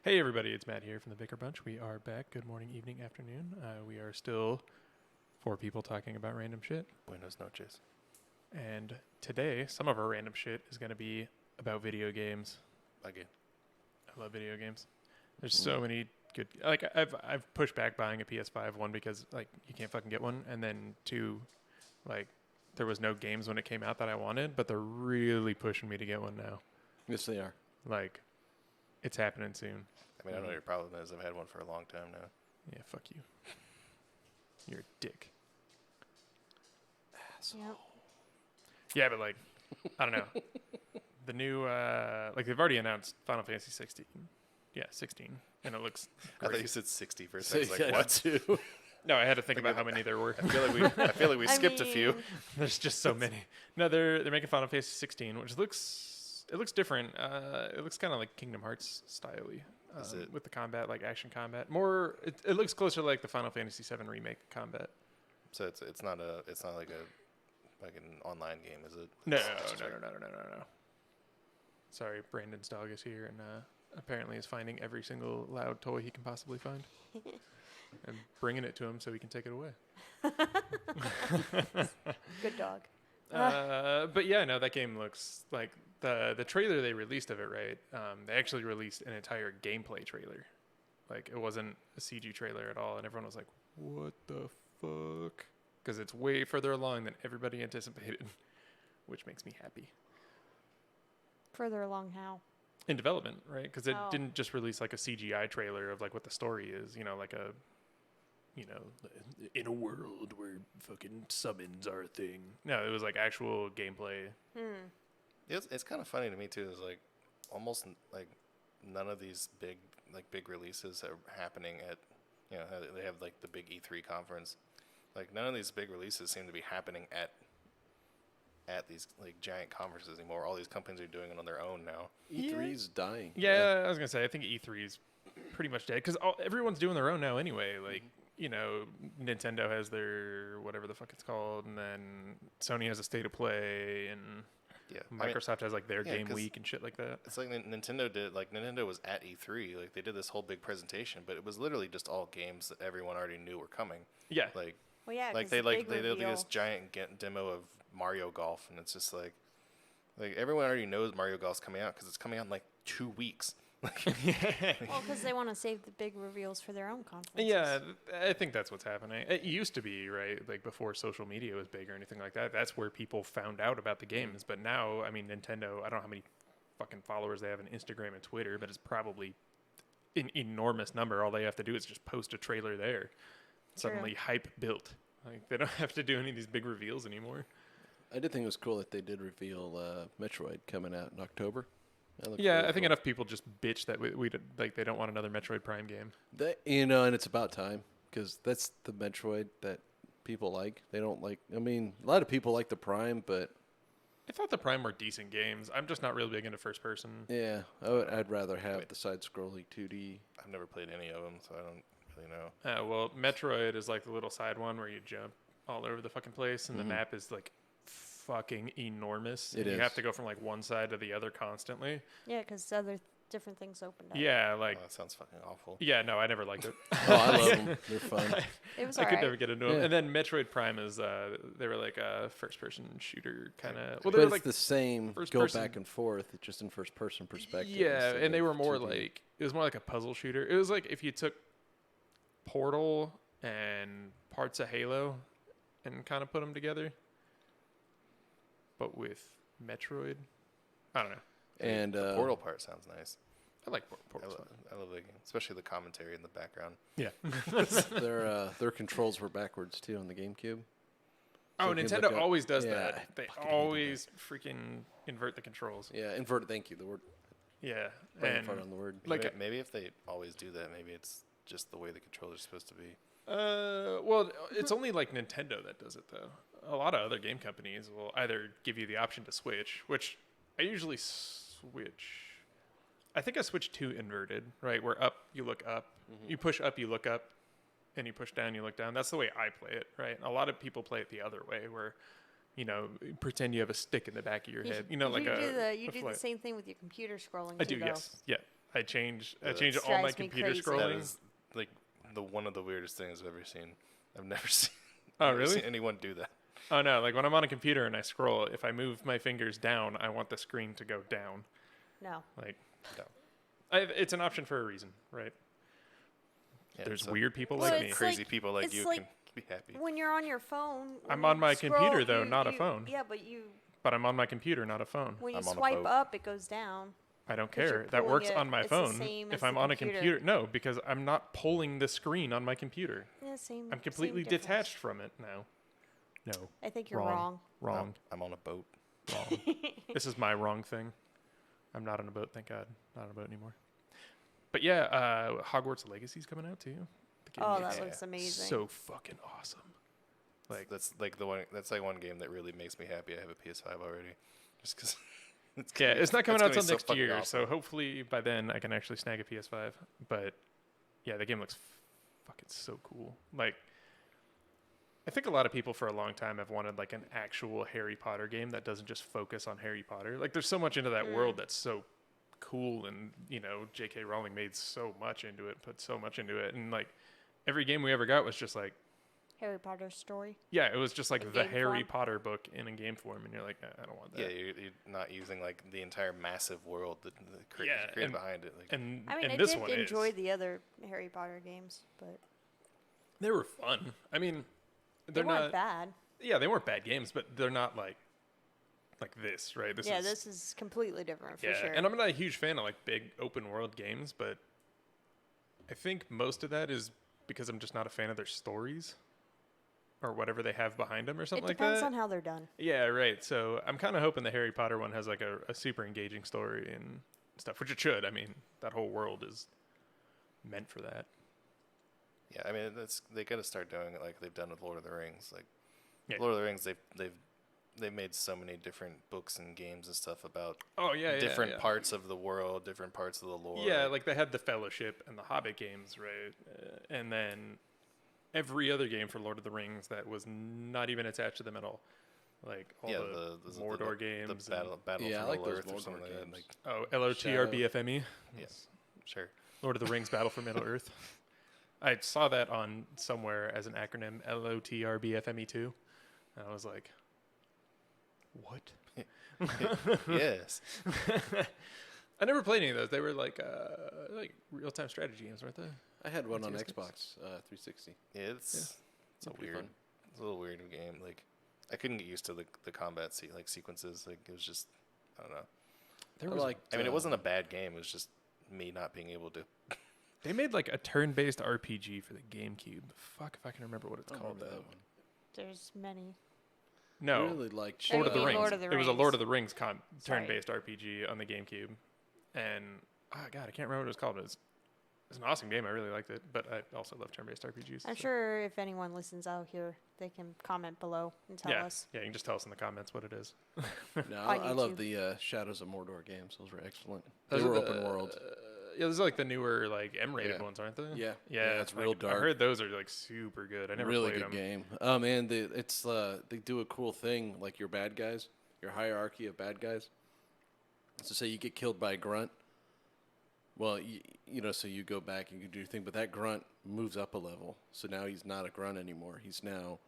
Hey everybody, it's Matt here from the Bicker Bunch. We are back. Good morning, evening, afternoon. We are still four people talking about random shit. Buenos noches. And today, some of our random shit is going to be about video games. Again. I love video games. There's so many good. Like I've pushed back buying a PS5. One, because like you can't fucking get one, and then two, like there was no games when it came out that I wanted. But they're really pushing me to get one now. Yes, they are. Like, it's happening soon. I mean, I don't know what your problem is. I've had one for a long time now. Yeah, fuck you. You're a dick. Yep. Yeah, but like, I don't know. The new, like they've already announced Final Fantasy 16. Yeah, 16. And it looks I great. thought you said 60 for a second. Like, Yeah, what? too. No, I had to think about how many there were. I feel like we skipped a few. There's just so many. No, they're making Final Fantasy 16, which looks different. It looks kind of like Kingdom Hearts style-y. Is it? With the combat, like action combat. More, it looks closer to like the Final Fantasy 7 remake combat. So it's not like an online game, is it? No. It's Sorry, Brandon's dog is here and apparently is finding every single loud toy he can possibly find and bringing it to him so he can take it away. Good dog. But yeah, no, that game looks like the trailer they released of it, right? They actually released an entire gameplay trailer. Like, it wasn't a CG trailer at all, and everyone was like, what the fuck? Because it's way further along than everybody anticipated, which makes me happy. Further along how? In development, right? Because it Oh. didn't just release like a CGI trailer of like what the story is, like in a world where fucking summons are a thing. No, it was like actual gameplay. It's kind of funny to me too. Is like almost like none of these big releases are happening at they have like the big E3 conference. Like none of these big releases seem to be happening at these like giant conferences anymore. All these companies are doing it on their own now. E3's dying. Yeah, I was gonna say I think E3 is pretty much dead because everyone's doing their own now anyway. Like Nintendo has their whatever the fuck it's called, and then Sony has a State of Play, and Microsoft has like their Game Week and shit like that. It's like Nintendo was at E3. Like they did this whole big presentation, but it was literally just all games that everyone already knew were coming. Yeah. Like Well, yeah, like 'cause the big they did reveal- this giant demo of Mario Golf, and it's just like everyone already knows Mario Golf's coming out because it's coming out in like 2 weeks. Well, because they want to save the big reveals for their own conferences. Yeah, I think that's what's happening. It used to be, right, like before social media was big or anything like that. That's where people found out about the games. But now, I mean, Nintendo, I don't know how many fucking followers they have on Instagram and Twitter, but it's probably an enormous number. All they have to do is just post a trailer there. Suddenly, hype built. Like, they don't have to do any of these big reveals anymore. I did think it was cool that they did reveal Metroid coming out in October. Yeah, I think enough people just bitch that they don't want another Metroid Prime game. And it's about time because that's the Metroid that people like. They don't like. I mean, a lot of people like the Prime, but I thought the Prime were decent games. I'm just not really big into first person. yeah, I'd rather have the side-scrolling 2D. I've never played any of them, so I don't really know. Well, Metroid is like the little side one where you jump all over the fucking place, and the map is like fucking enormous. It You is. have to go from like one side to the other constantly. Yeah, because other different things opened up. Yeah, Oh, like that sounds fucking awful. yeah, no, I never liked it. Oh, I love them. They're fun. It was I could alright. never get into them. Yeah. And then Metroid Prime is they were like a first person shooter kind of. Well, But they were it's like the same. first Go person- back and forth. It's just in first-person perspective. yeah, instead and they of were more 2D. like it was more like a puzzle shooter. It was like if you took Portal and parts of Halo and kind of put them together, but with Metroid. I don't know. And The Portal part sounds nice. I like Portal. I love the game, especially the commentary in the background. Yeah. their controls were backwards too on the GameCube. Oh, So you can Nintendo look up- always does Yeah, I that. They fucking hated always freaking invert the controls. Yeah, invert. Thank you. The word. Yeah. Right in And front on the word. like Maybe if they always do that, maybe it's just the way the controller's supposed to be. well, it's only like Nintendo that does it though. A lot of other game companies will either give you the option to switch, which I usually switch. I think I switched to inverted, right? Where up, you look up. You push up, you look up. And you push down, you look down. That's the way I play it, right? A lot of people play it the other way where, pretend you have a stick in the back of your head. You Like do a the flip. same thing with your computer scrolling. I too, do, though. yes. Yeah. I change Yeah, all my drives me computer crazy. That scrolling. is like one of the weirdest things I've ever seen. I've never seen. Oh, never really? seen anyone do that. Oh no, like when I'm on a computer and I scroll, if I move my fingers down, I want the screen to go down. No. Like, No. it's an option for a reason, right? Yeah, There's so weird people Well, like me. it's crazy like- people like it's you like- can be happy. When you're on your phone. when I'm you on my scroll, computer, though, you- not a you- phone. Yeah, but you But I'm on my computer, not a phone. when you I'm on a swipe boat. up, it goes down. I don't 'Cause you're care. That pulling works it- on my it's the phone. same If as I'm the on a computer. computer, no, because I'm not pulling the screen on my computer. Yeah, same. I'm completely same difference. detached from it now. No, I think you're wrong. wrong. Wrong. I'm on a boat. Wrong. This is my wrong thing. I'm not on a boat, thank God. Not on a boat anymore. But yeah, Hogwarts Legacy's coming out too. The game Oh, looks that looks amazing. so fucking awesome. Like, That's like the one. That's like one game that really makes me happy. I have a PS5 already, just because. yeah, it's not coming out till so next fucking year, awesome. so hopefully by then I can actually snag a PS5. But yeah, the game looks fucking so cool. Like, I think a lot of people for a long time have wanted like an actual Harry Potter game that doesn't just focus on Harry Potter. Like, there's so much into that world that's so cool, and you know, J.K. Rowling made so much into it, put so much into it, and like every game we ever got was just like, Harry Potter story. yeah, it was just like In the game Harry form? Potter book in a game form, and you're like, I don't want that. Yeah, you're not using like the entire massive world that Yeah, created and- behind it. Like, And I mean, and I this did one enjoy is. the other Harry Potter games, but They were fun. I mean, they they're weren't not bad. Yeah, they weren't bad games, but they're not like this, right? This is completely different for yeah, sure. and I'm not a huge fan of like big open world games, but I think most of that is because I'm just not a fan of their stories or whatever they have behind them or it something like depends that. on how they're done. Yeah, right. So I'm kind of hoping the Harry Potter one has like a super engaging story and stuff, which it should. I mean, that whole world is meant for that. yeah, I mean, they got to start doing it like they've done with Lord of the Rings. Like Yeah. Lord of the Rings, they've made so many different books and games and stuff about Oh yeah, different yeah. parts of the world, different parts of the lore. Yeah, like they had the Fellowship and the Hobbit games, right? And then every other game for Lord of the Rings that was not even attached to them at all, like all yeah, the Mordor games. the battle Yeah, for I like Middle those Earth or Mordor something like that. games. Like, LOTRBFME. yes, sure. Lord of the Rings Battle for Middle Earth. I saw that on somewhere as an acronym, LOTRBFME2, and I was like, what? Yes. I never played any of those. They were like real-time strategy games, weren't they? I had one on Yes. Xbox 360. Yeah, it's a That'd be weird, fun. it's a little weird game. Like, I couldn't get used to the combat sequences. Like, it was just, I don't know. There I was liked, I mean, it wasn't a bad game. It was just me not being able to. They made like a turn-based RPG for the GameCube. Fuck if I can remember what it's I don't called remember though. that one. There's many. No, I really liked Lord of the mean Rings. Lord of the It was a Lord of Rings. the Rings Sorry. turn-based RPG on the GameCube, and God, I can't remember what it was called. It's an awesome game. I really liked it, but I also love turn-based RPGs. I'm so- sure if anyone listens out here, they can comment below and tell Yeah, us. yeah. You can just tell us in the comments what it is. No, On I love YouTube. the Shadows of Mordor games. Those were excellent. Those They are were the- open world. Yeah, those are like the newer like M-rated Yeah. ones, aren't they? Yeah. yeah. Yeah, it's real like, I dark. heard those are like super good. I never Really played good them. game. Oh man, they do a cool thing like your bad guys, your hierarchy of bad guys. So say you get killed by a grunt. Well, you know, so you go back and you do your thing, but that grunt moves up a level. So now he's not a grunt anymore. He's now,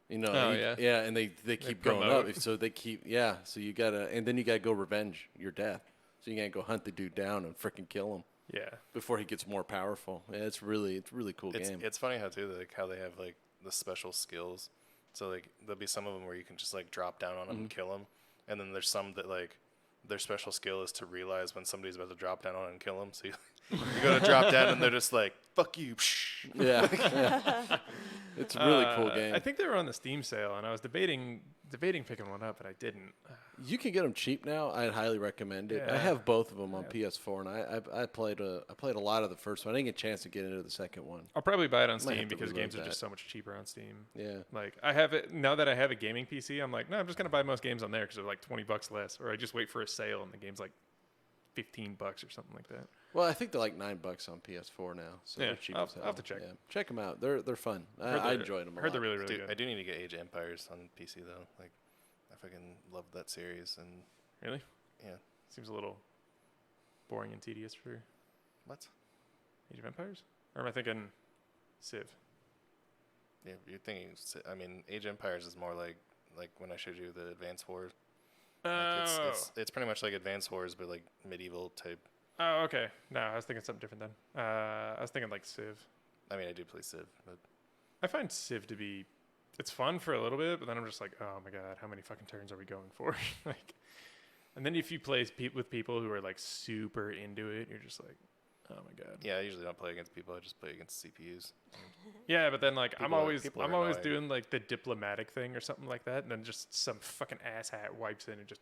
you know, Oh, yeah. yeah, and they keep going up. promote. So they keep, yeah. So you gotta, and then you gotta go revenge your death. So you gotta go hunt the dude down and freaking kill him Yeah. before he gets more powerful. Yeah, it's really cool game. It's funny how too like how they have like the special skills. So like there'll be some of them where you can just like drop down on them and kill them, and then there's some that like their special skill is to realize when somebody's about to drop down on them and kill them. So you go to drop down and they're just like fuck you. Yeah, yeah. It's a really cool game. I think they were on the Steam sale, and I was debating picking one up, but I didn't. You can get them cheap now. I'd highly recommend it. I Yeah. have both of them on PS4, and I played a lot of the first one. I didn't get a chance to get into the second one. I'll probably buy it on Might Steam have to because reload games are that. just so much cheaper on Steam. Yeah, Like I have it now that I have a gaming PC. I'm like, no, I'm just gonna buy most games on there because they're like $20 less, or I just wait for a sale and the game's like $15 or something like that. well, I think they're like $9 on PS4 now, so Yeah, they're cheap I'll- as hell. I'll have to check. Yeah. Check them out. They're fun. I Heard enjoyed them. I heard they're really Dude, good. I do need to get Age of Empires on PC though. Like I fucking love that series and Really? yeah. Seems a little boring and tedious for What? Age of Empires? Or am I thinking Civ? Yeah, you're thinking. I mean, Age of Empires is more like when I showed you the Advance Wars. Like it's pretty much like Advance Wars, but like medieval type. Oh, okay. No, I was thinking something different then. I was thinking like Civ. I mean, I do play Civ, but I find Civ to be, it's fun for a little bit, but then I'm just like, oh my god, how many fucking turns are we going for? Like, and then if you play with people who are like super into it, you're just like, oh my god. yeah, I usually don't play against people. I just play against CPUs. Yeah, but then like I'm always people are annoying. doing like the diplomatic thing or something like that, and then just some fucking asshat wipes in and just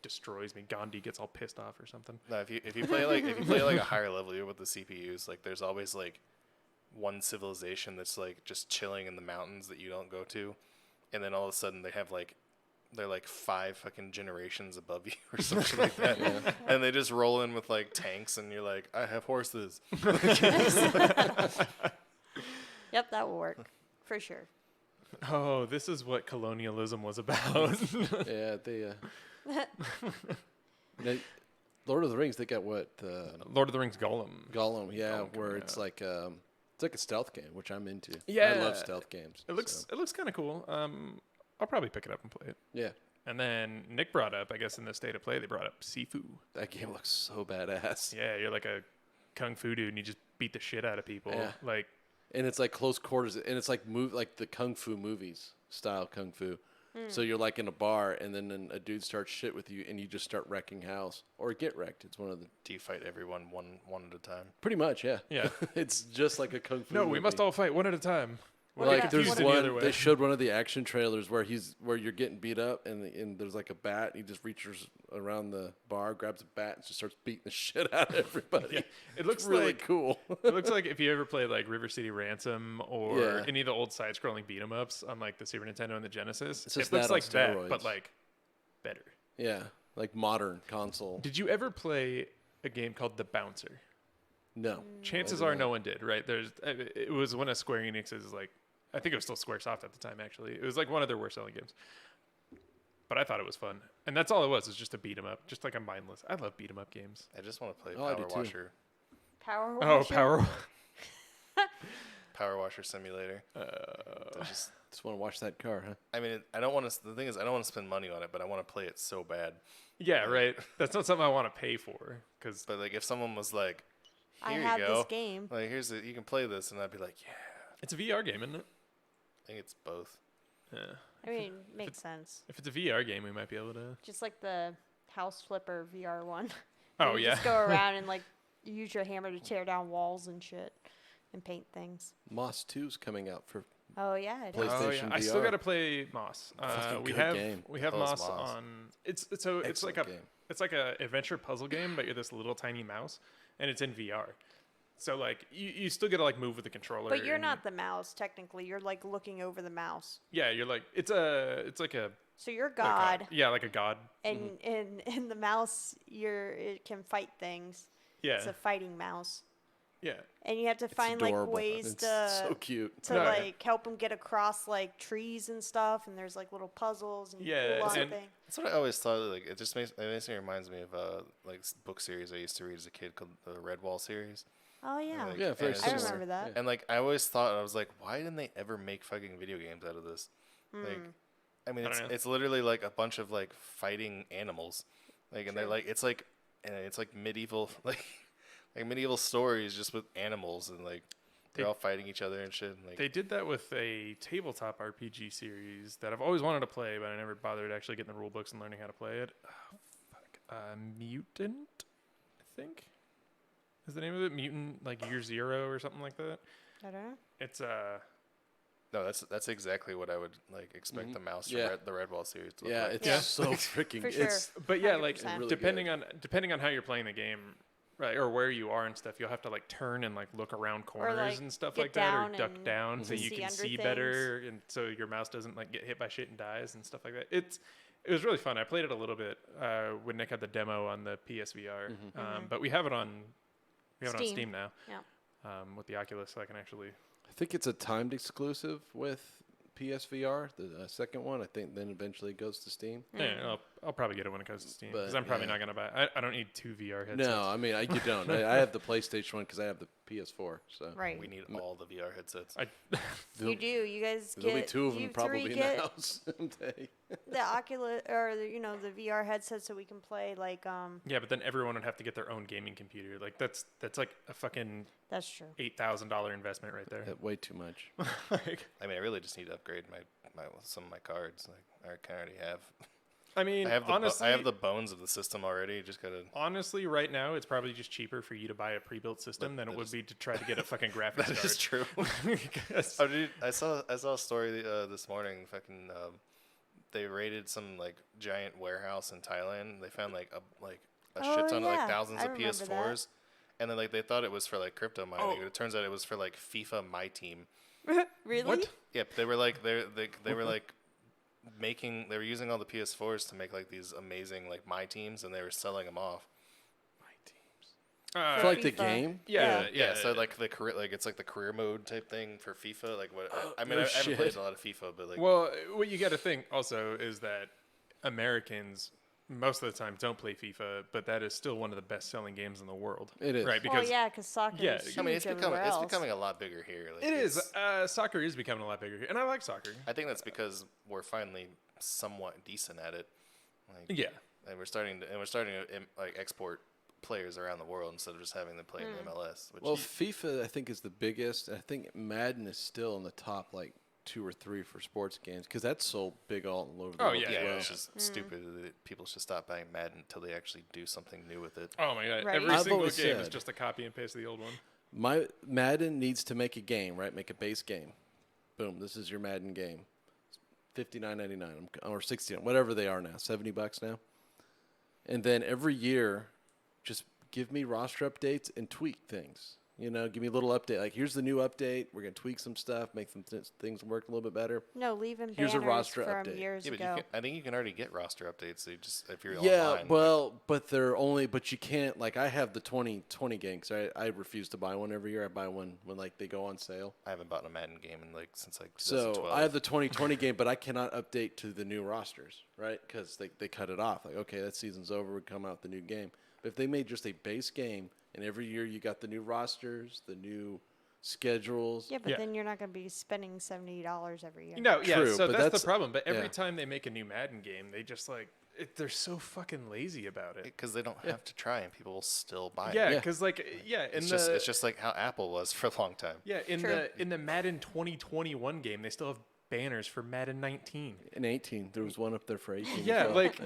destroys me. Gandhi gets all pissed off or something. No, if you play like a higher level with the CPUs, like there's always like one civilization that's like just chilling in the mountains that you don't go to, and then all of a sudden they're like 5 fucking generations above you or something like that, and they just roll in with like tanks, and you're like, I have horses. Yep, that will work for sure. Oh, this is what colonialism was about. Yeah, Lord of the Rings, they got what? Lord of the Rings Gollum. Gollum, yeah, Gollum where coming it's out. like a stealth game, which I'm into. Yeah. I love stealth games. It looks kind of cool. I'll probably pick it up and play it. Yeah, And then Nick brought up, I guess in the state of play, they brought up Sifu. that game looks so badass. Yeah, you're like a kung fu dude and you just beat the shit out of people. Yeah. Like, And it's like close quarters, and it's like like the kung fu movies style kung fu. So you're like in a bar, and then a dude starts shit with you, and you just start wrecking house or get wrecked. It's one of the Do you fight everyone one at a time? pretty much, yeah. Yeah. It's just like a kung fu. no, movie. we must all fight one at a time. Like there's confused any other one way. they showed one of the action trailers where you're getting beat up and there's like a bat. He just reaches around the bar, grabs a bat, and just starts beating the shit out of everybody. Yeah. It looks really like cool. It looks like if you ever played like River City Ransom or Yeah. any of the old side-scrolling beat 'em ups on like the Super Nintendo and the Genesis, It's just it looks that on like that, steroids. but like better. Yeah, like modern console. Did you ever play a game called The Bouncer? No, Chances I did are not. no one did, right? It was one of Square Enix's like, I think it was still Squaresoft at the time actually. It was like one of their worst selling games. But I thought it was fun. And that's all it was just a beat 'em up, just like a mindless. I love beat 'em up games. I just want to play Oh, I do Power too. Washer. Power Oh, washer? Power Washer Simulator. Just want to watch that car, huh? I mean, I don't want to. The thing is, I don't want to spend money on it, but I want to play it so bad. Yeah, right. That's not something I want to pay for because But like, if someone was like, I "Here have you go, this game. like you can play this," and I'd be like, "Yeah." it's a VR game, isn't it? I think it's both. Yeah. I mean, makes sense. If it's a VR game, we might be able to. Just like the House Flipper VR one. Oh, You yeah. Just go around and like use your hammer to tear down walls and shit and paint things. Moss 2's coming out for Oh yeah, it is. PlayStation. Oh, yeah. I still VR. got to play Moss. Fucking We good have game. we have Hell is Moss Moss? on. It's like Excellent a game. it's like a adventure puzzle game, but you're this little tiny mouse, and it's in VR. So like you still get to like move with the controller. But you're and- not the mouse technically. You're like looking over the mouse. Yeah, you're like it's like a So you're like a- God, yeah, like a god. and in the mouse, it can fight things. Yeah, It's a fighting mouse, yeah. and you have to It's find like adorable. ways It's to so cute. to No, yeah. like help them get across like trees and stuff. And there's like little puzzles and Yeah, pull on and- thing. That's what I always thought. Like, it basically reminds me of like book series I used to read as a kid called the Redwall series. Oh yeah, Like, Yeah, very and- I similar. remember that. Yeah. And like I always thought, I was like, why didn't they ever make fucking video games out of this? Like, I mean, I don't know. it's literally like a bunch of like fighting animals, like, and they're like, it's like medieval like medieval stories just with animals, and like they're all fighting each other and shit. And, like, They did that with a tabletop RPG series that I've always wanted to play, but I never bothered actually getting the rule books and learning how to play it. Oh, fuck. Mutant, I think, is the name of it. Mutant, like Year Zero or something like that. I don't know. It's no, that's exactly what I would like expect the mouse Yeah. from the Redwall series to look Yeah, like. it's Yeah. so freaking. For sure. It's but yeah, like 100%. really depending on how you're playing the game, right, or where you are and stuff, you'll have to like turn and like look around corners like, and stuff get like that, or down duck and down so you see can under see things. better, and so your mouse doesn't like get hit by shit and dies and stuff like that. It was really fun. I played it a little bit when Nick had the demo on the PSVR, but we have it on Steam now. Yeah. With the Oculus, so I can actually. I think it's a timed exclusive with PSVR, the second one. I think then eventually it goes to Steam. Yeah, I'll probably get it when it comes to Steam But, because I'm probably yeah. not gonna buy. I don't need 2 VR headsets. No, I mean, you don't. I have the PlayStation one because I have the PS4. So Right. We need all the VR headsets. You do. You guys there'll get. be 2 of you them probably three in get the house someday. the Oculus or the VR headset so we can play like Yeah, but then everyone would have to get their own gaming computer. Like that's like a fucking That's true. $8,000 investment right there. Way too much. Like, I mean, I really just need to upgrade some of my cards. Like I can already have. I mean, I have the honestly, I have the bones of the system already. Just gotta. honestly, right now it's probably just cheaper for you to buy a pre-built system than it would be to try to get a fucking graphics That card. is true. Because- Oh, dude, I saw a story this morning. Fucking, they raided some like giant warehouse in Thailand. They found like a Oh, shit ton of yeah. like thousands I of remember PS4s, and then like they thought it was for like crypto mining. Oh. But it turns out it was for like FIFA My Team. Really? What? Yep, they were like they were like they were using all the PS4s to make like these amazing like My Teams, and they were selling them off. For like the FIFA. game? yeah, Yeah, so like the career, like it's like the career mode type thing for FIFA. Like what? I mean, no I haven't played shit. a lot of FIFA, but like Well, what you got to think also is that Americans most of the time don't play FIFA, but that is still one of the best-selling games in the world. It is. right? Well, Because yeah, because soccer yeah, is huge I mean, it's everywhere becoming else. a lot bigger here. Like, it is. it's- Soccer is becoming a lot bigger, and I like soccer. I think that's because we're finally somewhat decent at it. Like, Yeah. and we're starting to like export players around the world instead of just having them play in the MLS. Which Well, FIFA, I think, is the biggest. I think Madden is still in the top, like, 2 or 3 for sports games because that's sold big all over the Oh, world yeah, as yeah, well. it's just stupid that people should stop buying Madden until they actually do something new with it. Oh my god! Right. Every I've single always game is said- just a copy and paste of the old one. My Madden needs to make a game, right? Make a base game. Boom, this is your Madden game. $59.99 or $60, whatever they are now, $70 now. And then every year, just give me roster updates and tweak things. You know, give me a little update. Like, here's the new update. We're going to tweak some stuff, make some things work a little bit better. No, leaving Here's a banners roster from update. years Yeah, but ago. I think you can already get roster updates. So you just if you're Yeah, online. well, but they're only, but you can't, like, I have the 2020 game because I refuse to buy one every year. I buy one when, like, they go on sale. I haven't bought a Madden game in like since like So 2012. I have the 2020 game, but I cannot update to the new rosters, right? Because they cut it off. Like, okay, that season's over. We come out with the new game. But if they made just a base game, and every year you got the new rosters, the new schedules. Yeah, but Yeah. then you're not going to be spending $70 every year. No, yeah. True, So but that's that's- the problem. But every yeah. time they make a new Madden game, they just like they're so fucking lazy about it. because they don't have to try and people will still buy Yeah, it. Yeah. because like yeah, in It's the just it's just like how Apple was for a long time. yeah in True. the Madden 2021 game, they still have banners for Madden 19. In 18, there was one up there for 18. as Yeah, well. like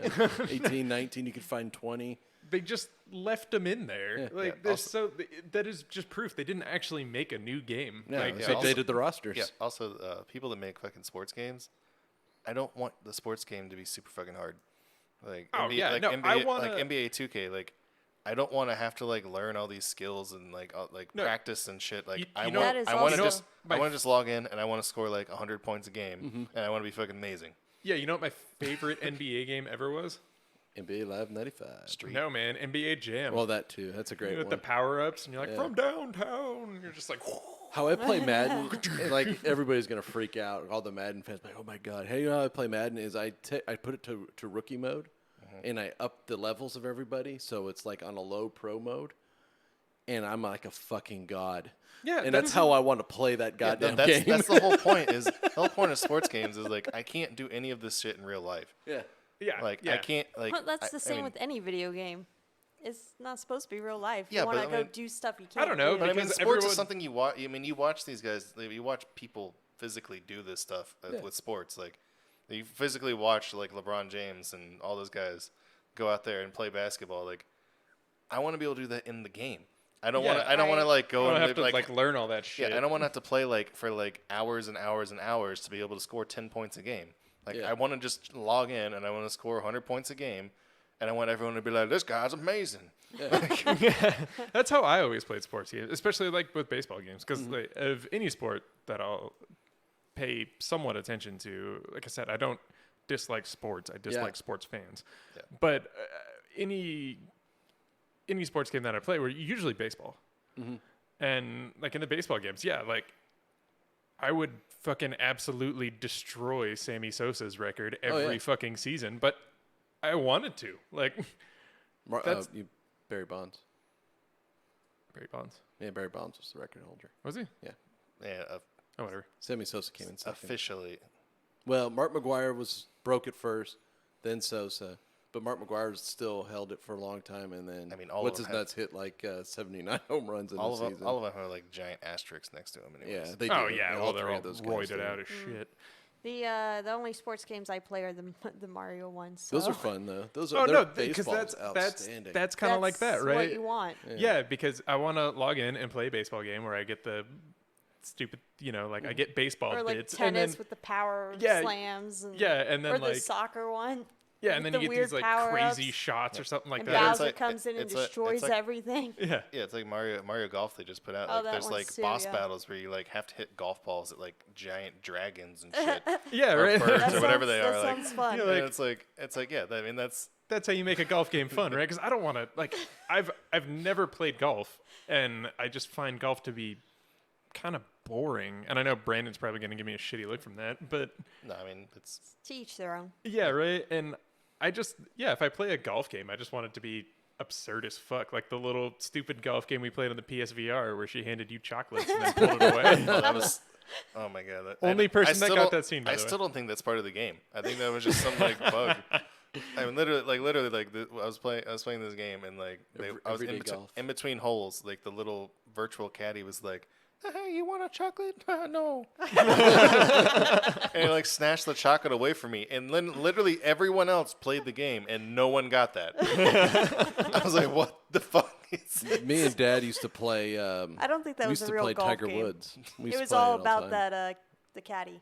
18, 19, you could find 20. they just left them in there. Yeah. Like Yeah, there's also- that is just proof they didn't actually make a new game. Yeah, like, they yeah, also- updated the rosters. Yeah. Also, people that make fucking sports games, I don't want the sports game to be super fucking hard. Like Oh, NBA, yeah, like no, NBA, I like wanna- NBA 2K. Like I don't want to have to like learn all these skills and like No. practice and shit. Like You- I you know- want That is I want to also- just my I want to just log in and I want to score like 100 points a game and I want to be fucking amazing. yeah, you know what my favorite NBA game ever was? NBA Live 95. Street. No, man, NBA Jam. Well, that too. That's a great with one. the power ups, and you're like Yeah. from downtown. And you're just like, How I play Madden, like everybody's gonna freak out. All the Madden fans, like, oh my god! Hey, you know how I play Madden is I put it to rookie mode, and I up the levels of everybody, so it's like on a low pro mode, and I'm like a fucking god. Yeah, and that's how I want to play that Yeah, goddamn that's, game. that's the whole point. Is the whole point of sports games is like I can't do any of this shit in real life. yeah. yeah, Like yeah. I can't like. Well, that's the I same mean, with any video game. It's not supposed to be real life. Yeah, you want but to I go mean- do stuff you can't I don't know, do. But I mean, because sports everyone- is something you watch. I mean, you watch these guys. You watch people physically do this stuff with sports. Like you physically watch like LeBron James and all those guys go out there and play basketball. Like I want to be able to do that in the game. I don't want Yeah. to. I don't want to Right. like I go don't and have to like learn all that shit. yeah. I don't want to have to play like for like hours and hours and hours to be able to score 10 points a game. Like Yeah. I want to just log in and I want to score 100 points a game, and I want everyone to be like, "This guy's amazing." That's how I always played sports games, especially like with baseball games, because like, of any sport that I'll pay somewhat attention to. Like I said, I don't dislike sports. I dislike sports fans. Yeah. But any sports game that I play, were usually baseball. And like in the baseball games, yeah, like I would fucking absolutely destroy Sammy Sosa's record every yeah. fucking season, but I wanted to. Like, that's Barry Bonds. Barry Bonds. Yeah, Barry Bonds was the record holder. Was he? Yeah. Yeah, Oh, whatever. Sammy Sosa came in second. officially. Well, Mark McGwire broke it first, then Sosa. But Mark McGwire still held it for a long time, and then I mean, all what's of his them nuts hit like 79 home runs in All the of season. them, all of them are like giant asterisks next to them. Anyways. Yeah, they Oh do. yeah, Yeah, well they're three all of those guys roided do. out as shit. The only sports games I play are the Mario ones. So. Those are fun though. Those Oh are no, because because that's outstanding. that's kind of like that, That's right? what you want. Yeah, because I want to log in and play a baseball game where I get the stupid, like I get baseball Or like bits, tennis and then with the power Yeah, slams. And, and then or like the soccer one. yeah, and with then you the get these weird like power-ups. crazy shots or something like And that. Bowser like- comes in and it's like- it's destroys like- everything. Yeah, Yeah, it's like Mario Golf they just put out. Oh, Like, that there's one's like too, boss yeah. battles where you like have to hit golf balls at like giant dragons and shit, yeah, or right. birds That or whatever they sounds- are. That Like, sounds fun. Yeah, and like- it's like yeah. I mean that's That's how you make a golf game fun, right? Because I don't want to like I've never played golf, and I just find golf to be kind of boring. And I know Brandon's probably going to give me a shitty look from that, but no. I mean it's To each their own. yeah, right. And I just if I play a golf game, I just want it to be absurd as fuck, like the little stupid golf game we played on the PSVR where she handed you chocolates and then pulled it away. oh, that was. Oh my god! Only person that still got don't- that scene, by I the way. still don't think that's part of the game. I think that was just some like bug. I mean, literally, I was playing this game, and like I was Everyday golf. in between holes. Like the little virtual caddy was like, "Hey, you want a chocolate? No." And he like snatched the chocolate away from me, and then literally everyone else played the game, and no one got that. I was like, "What the fuck?" Me and Dad used to play. I don't think that we was used a to real play golf Tiger game. Woods. We used It to was play all the about time. that the caddy.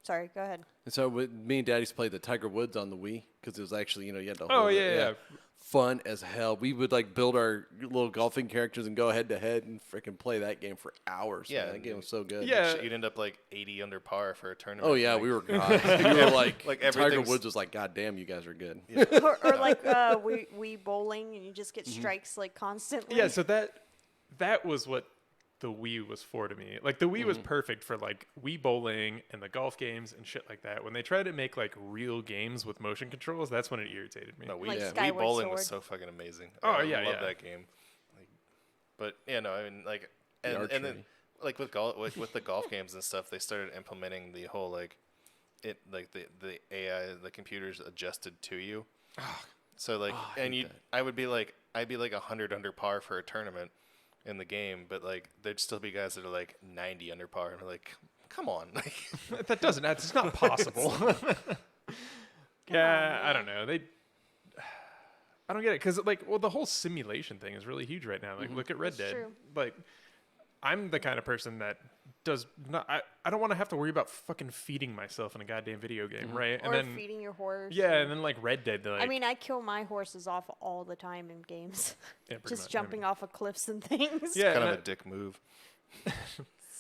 Sorry, go ahead. And so me and Dad used to play the Tiger Woods on the Wii because it was actually you had to. Oh, hold it. yeah. Fun as hell. We would like build our little golfing characters and go head to head and freaking play that game for hours. Yeah, man. That game was so good. Yeah. You'd end up like 80 under par for a tournament. Oh yeah, like, we were God. We were like, Like, Tiger everything's- Woods was like, God damn, you guys are good. or like we bowling and you just get strikes like constantly. Yeah, so that was what the Wii was for to me. Like the Wii was perfect for like Wii bowling and the golf games and shit like that. When they tried to make like real games with motion controls, that's when it irritated me. No, Like Wii Skyward bowling was Sword. so fucking amazing. Oh, I yeah, love yeah. that game. Like, but yeah, no, I mean like, The and then archery. like with the golf games and stuff, they started implementing the whole like the AI, the computers adjusted to you. So like, I and hate you, that. I'd be like 100 under par for a tournament in the game, but like there'd still be guys that are like 90 under par, and we're like, come on, like. That doesn't. It's not possible. Yeah, I don't know. I don't get it because the whole simulation thing is really huge right now. Like, look at Red It's Dead. true. Like, I'm the kind of person that does not. I don't want to have to worry about fucking feeding myself in a goddamn video game, right? Or And then feeding your horse. yeah, and then like Red Dead. Like, I mean, I kill my horses off all the time in games. yeah, pretty Just much. jumping off of cliffs and things. Yeah, Kind of and a dick move.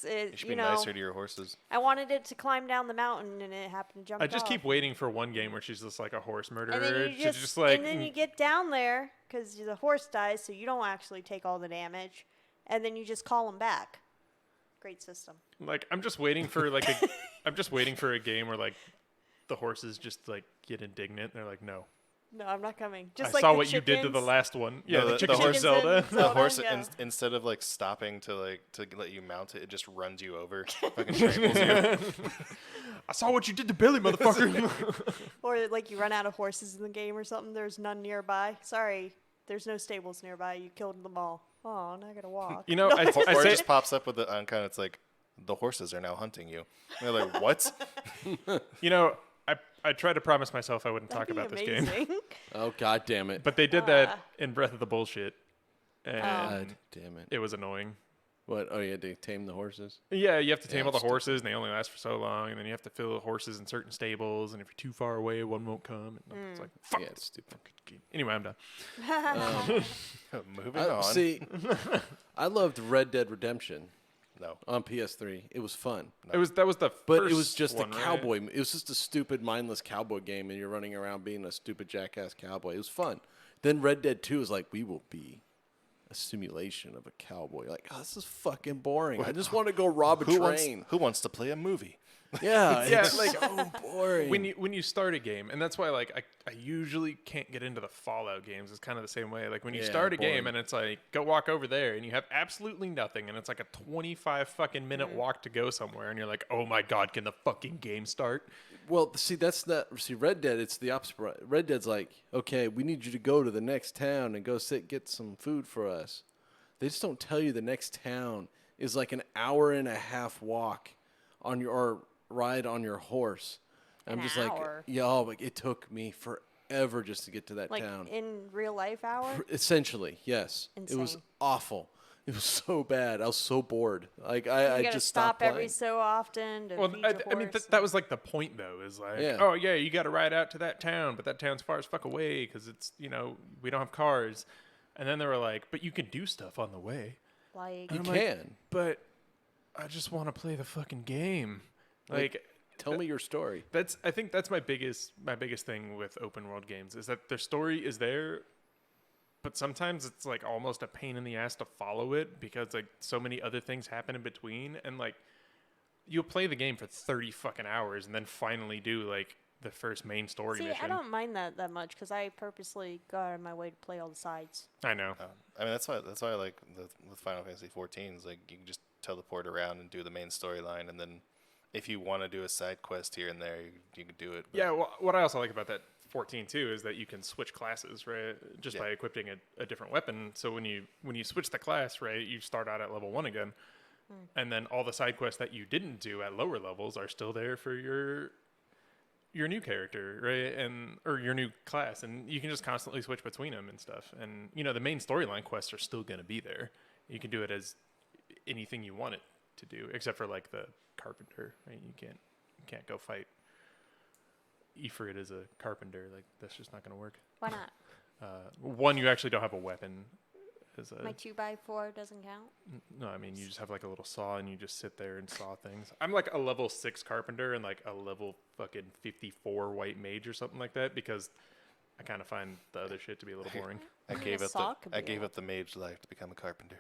It, You should be nicer to your horses. I wanted it to climb down the mountain and it happened to jump I just off. keep waiting for one game where she's just like a horse murderer. And then you to just like and then you get down there because the horse dies, so you don't actually take all the damage, and then you just call him back. Great system. like I'm just waiting for like I'm just waiting for a game where like the horses just like get indignant. They're like, no. No, I'm not coming. Just I like saw the what you did to the chickens. last one. Yeah, No, the the chicken horse- Zelda. The Zelda, horse, yeah. instead of like stopping to let you mount it, it just runs you over. Fucking tramples you. I saw what you did to Billy, motherfucker. Or like you run out of horses in the game or something. There's none nearby. Sorry, there's no stables nearby. You killed them all. Oh, now I gotta walk. You know, I Or it say just pops up with the icon. It's like, the horses are now hunting you. And they're like, what? you know, I tried to promise myself I wouldn't talk That'd about be this game, amazing. Oh God damn it! but they did that in Breath of the Bullshit, and God damn it! it was annoying. What? Oh yeah, they tame the horses. Yeah, you have to tame all the stupid. horses, and they only last for so long, and then you have to fill the horses in certain stables, and if you're too far away, one won't come. And it's like, fuck. Yeah, it's stupid. Anyway, I'm done. Moving on. See, I loved Red Dead Redemption No. on PS3. It was fun. That was the But first it was just one, a right? cowboy. It was just a stupid, mindless cowboy game, and you're running around being a stupid jackass cowboy. It was fun. Then Red Dead 2 is like, we will be a simulation of a cowboy. You're like, oh, this is fucking boring. I just want to go rob a train. Who wants to play a movie? Yeah, Yeah, it's like, so boring. when you start a game, and that's why like I usually can't get into the Fallout games. It's kind of the same way. Like when you Yeah, start a game boring. and it's like go walk over there and you have absolutely nothing and it's like a 25 fucking minute walk to go somewhere and you're like, "Oh my god, can the fucking game start?" Well, see, that's not. See, Red Dead, it's the opposite. Red Dead's like, okay, we need you to go to the next town and go get some food for us. They just don't tell you the next town is like an hour and a half walk on your or ride on your horse. I'm An just hour? like, yo, like it took me forever just to get to that Like town. in real life hour? Essentially, yes. It was Insane. awful. It was so bad. I was so bored. Like You I gotta just stop stopped every playing. so often to Well, feed your I mean, horse. that was like the point, though, is like, Yeah. oh, yeah, you got to ride out to that town, but that town's far as fuck away because it's, we don't have cars. And then they were like, but you can do stuff on the way. like, You I'm like, can. But I just want to play the fucking game. Like, Tell me your story. I think that's my biggest thing with open world games is that their story is there, but sometimes it's like almost a pain in the ass to follow it because like so many other things happen in between, and like you'll play the game for 30 fucking hours and then finally do like the first main story see, mission. I don't mind that much because I purposely go out of my way to play all the sides. I know. I mean, that's why I like with Final Fantasy 14 is like you can just teleport around and do the main storyline, and then if you want to do a side quest here and there, you can do it. But Yeah, well, what I also like about that 14 too is that you can switch classes, right? Just Yeah. by equipping a different weapon. So when you switch the class, right, you start out at level 1 again. And then all the side quests that you didn't do at lower levels are still there for your new character, right? Or your new class, and you can just constantly switch between them and stuff. And the main storyline quests are still going to be there. You can do it as anything you want it to do, except for like the carpenter, right? You can't go fight Ifrit as a carpenter. Like that's just not going to work. Why not? One, you actually don't have a weapon. My 2x4 doesn't count. No, I mean you just have like a little saw and you just sit there and saw things. I'm like a level 6 carpenter and like a level fucking 54 white mage or something like that because I kind of find the other shit to be a little boring. I mean, gave a up saw could I be gave a- up the mage life to become a carpenter.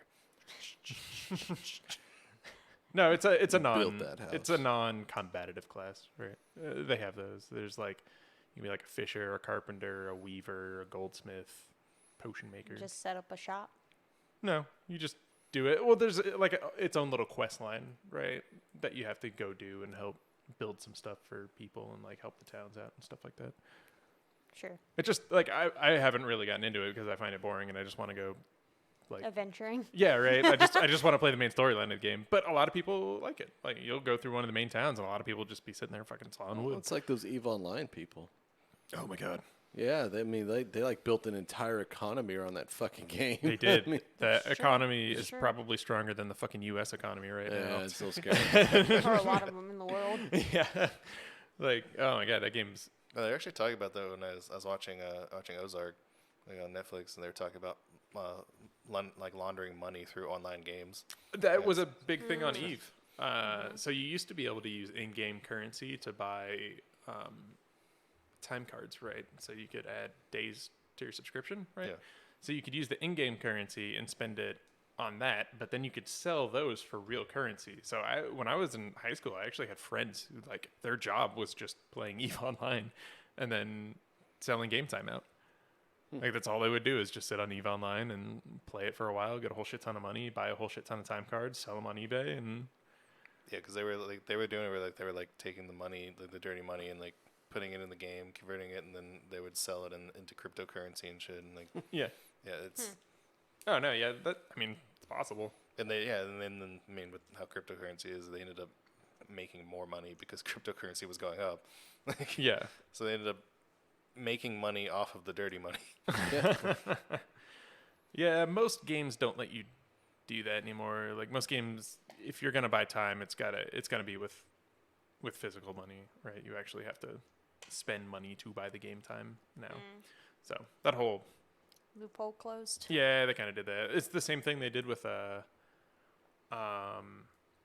No, it's a Built that house. it's a non-combative class, right? They have those. There's like you can be like a fisher, a carpenter, a weaver, a goldsmith, potion maker. Just set up a shop. No, you just do it. Well, there's like its own little quest line, right? That you have to go do and help build some stuff for people and like help the towns out and stuff like that. Sure. It just like I haven't really gotten into it because I find it boring and I just want to go like Adventuring. yeah, right. I just want to play the main storyline of the game. But a lot of people like it. Like you'll go through one of the main towns and a lot of people just be sitting there fucking sawing Well, wood. it's like those EVE Online people. Oh my god. Yeah, they like built an entire economy around that fucking game. They did. I mean, The economy is Sure. probably stronger than the fucking U.S. economy right yeah, now. it's so scary. For a lot of them in the world. Yeah. Like, oh my god, that game's No, they're actually talking about that when I was watching Ozark like on Netflix, and they were talking about like laundering money through online games. that was a big thing on Eve. So you used to be able to use in-game currency to buy time cards, right? So you could add days to your subscription, right? Yeah. So you could use the in-game currency and spend it on that, but then you could sell those for real currency. So when I was in high school, I actually had friends who like their job was just playing EVE Online and then selling game time out. Like that's all they would do is just sit on EVE Online and play it for a while, get a whole shit ton of money, buy a whole shit ton of time cards, sell them on eBay, and Yeah, because they were doing it where like they were like taking the money, the dirty money, and like putting it in the game, converting it, and then they would sell it into cryptocurrency and shit. And like yeah. yeah, it's Oh no, yeah, I mean it's possible. and then I mean with how cryptocurrency is, they ended up making more money because cryptocurrency was going up. Like, Yeah. so they ended up making money off of the dirty money. Yeah, most games don't let you do that anymore. Like most games, if you're gonna buy time, it's gotta be with physical money, right? You actually have to spend money to buy the game time now. So that whole Loophole closed. yeah, they kind of did that. It's the same thing they did with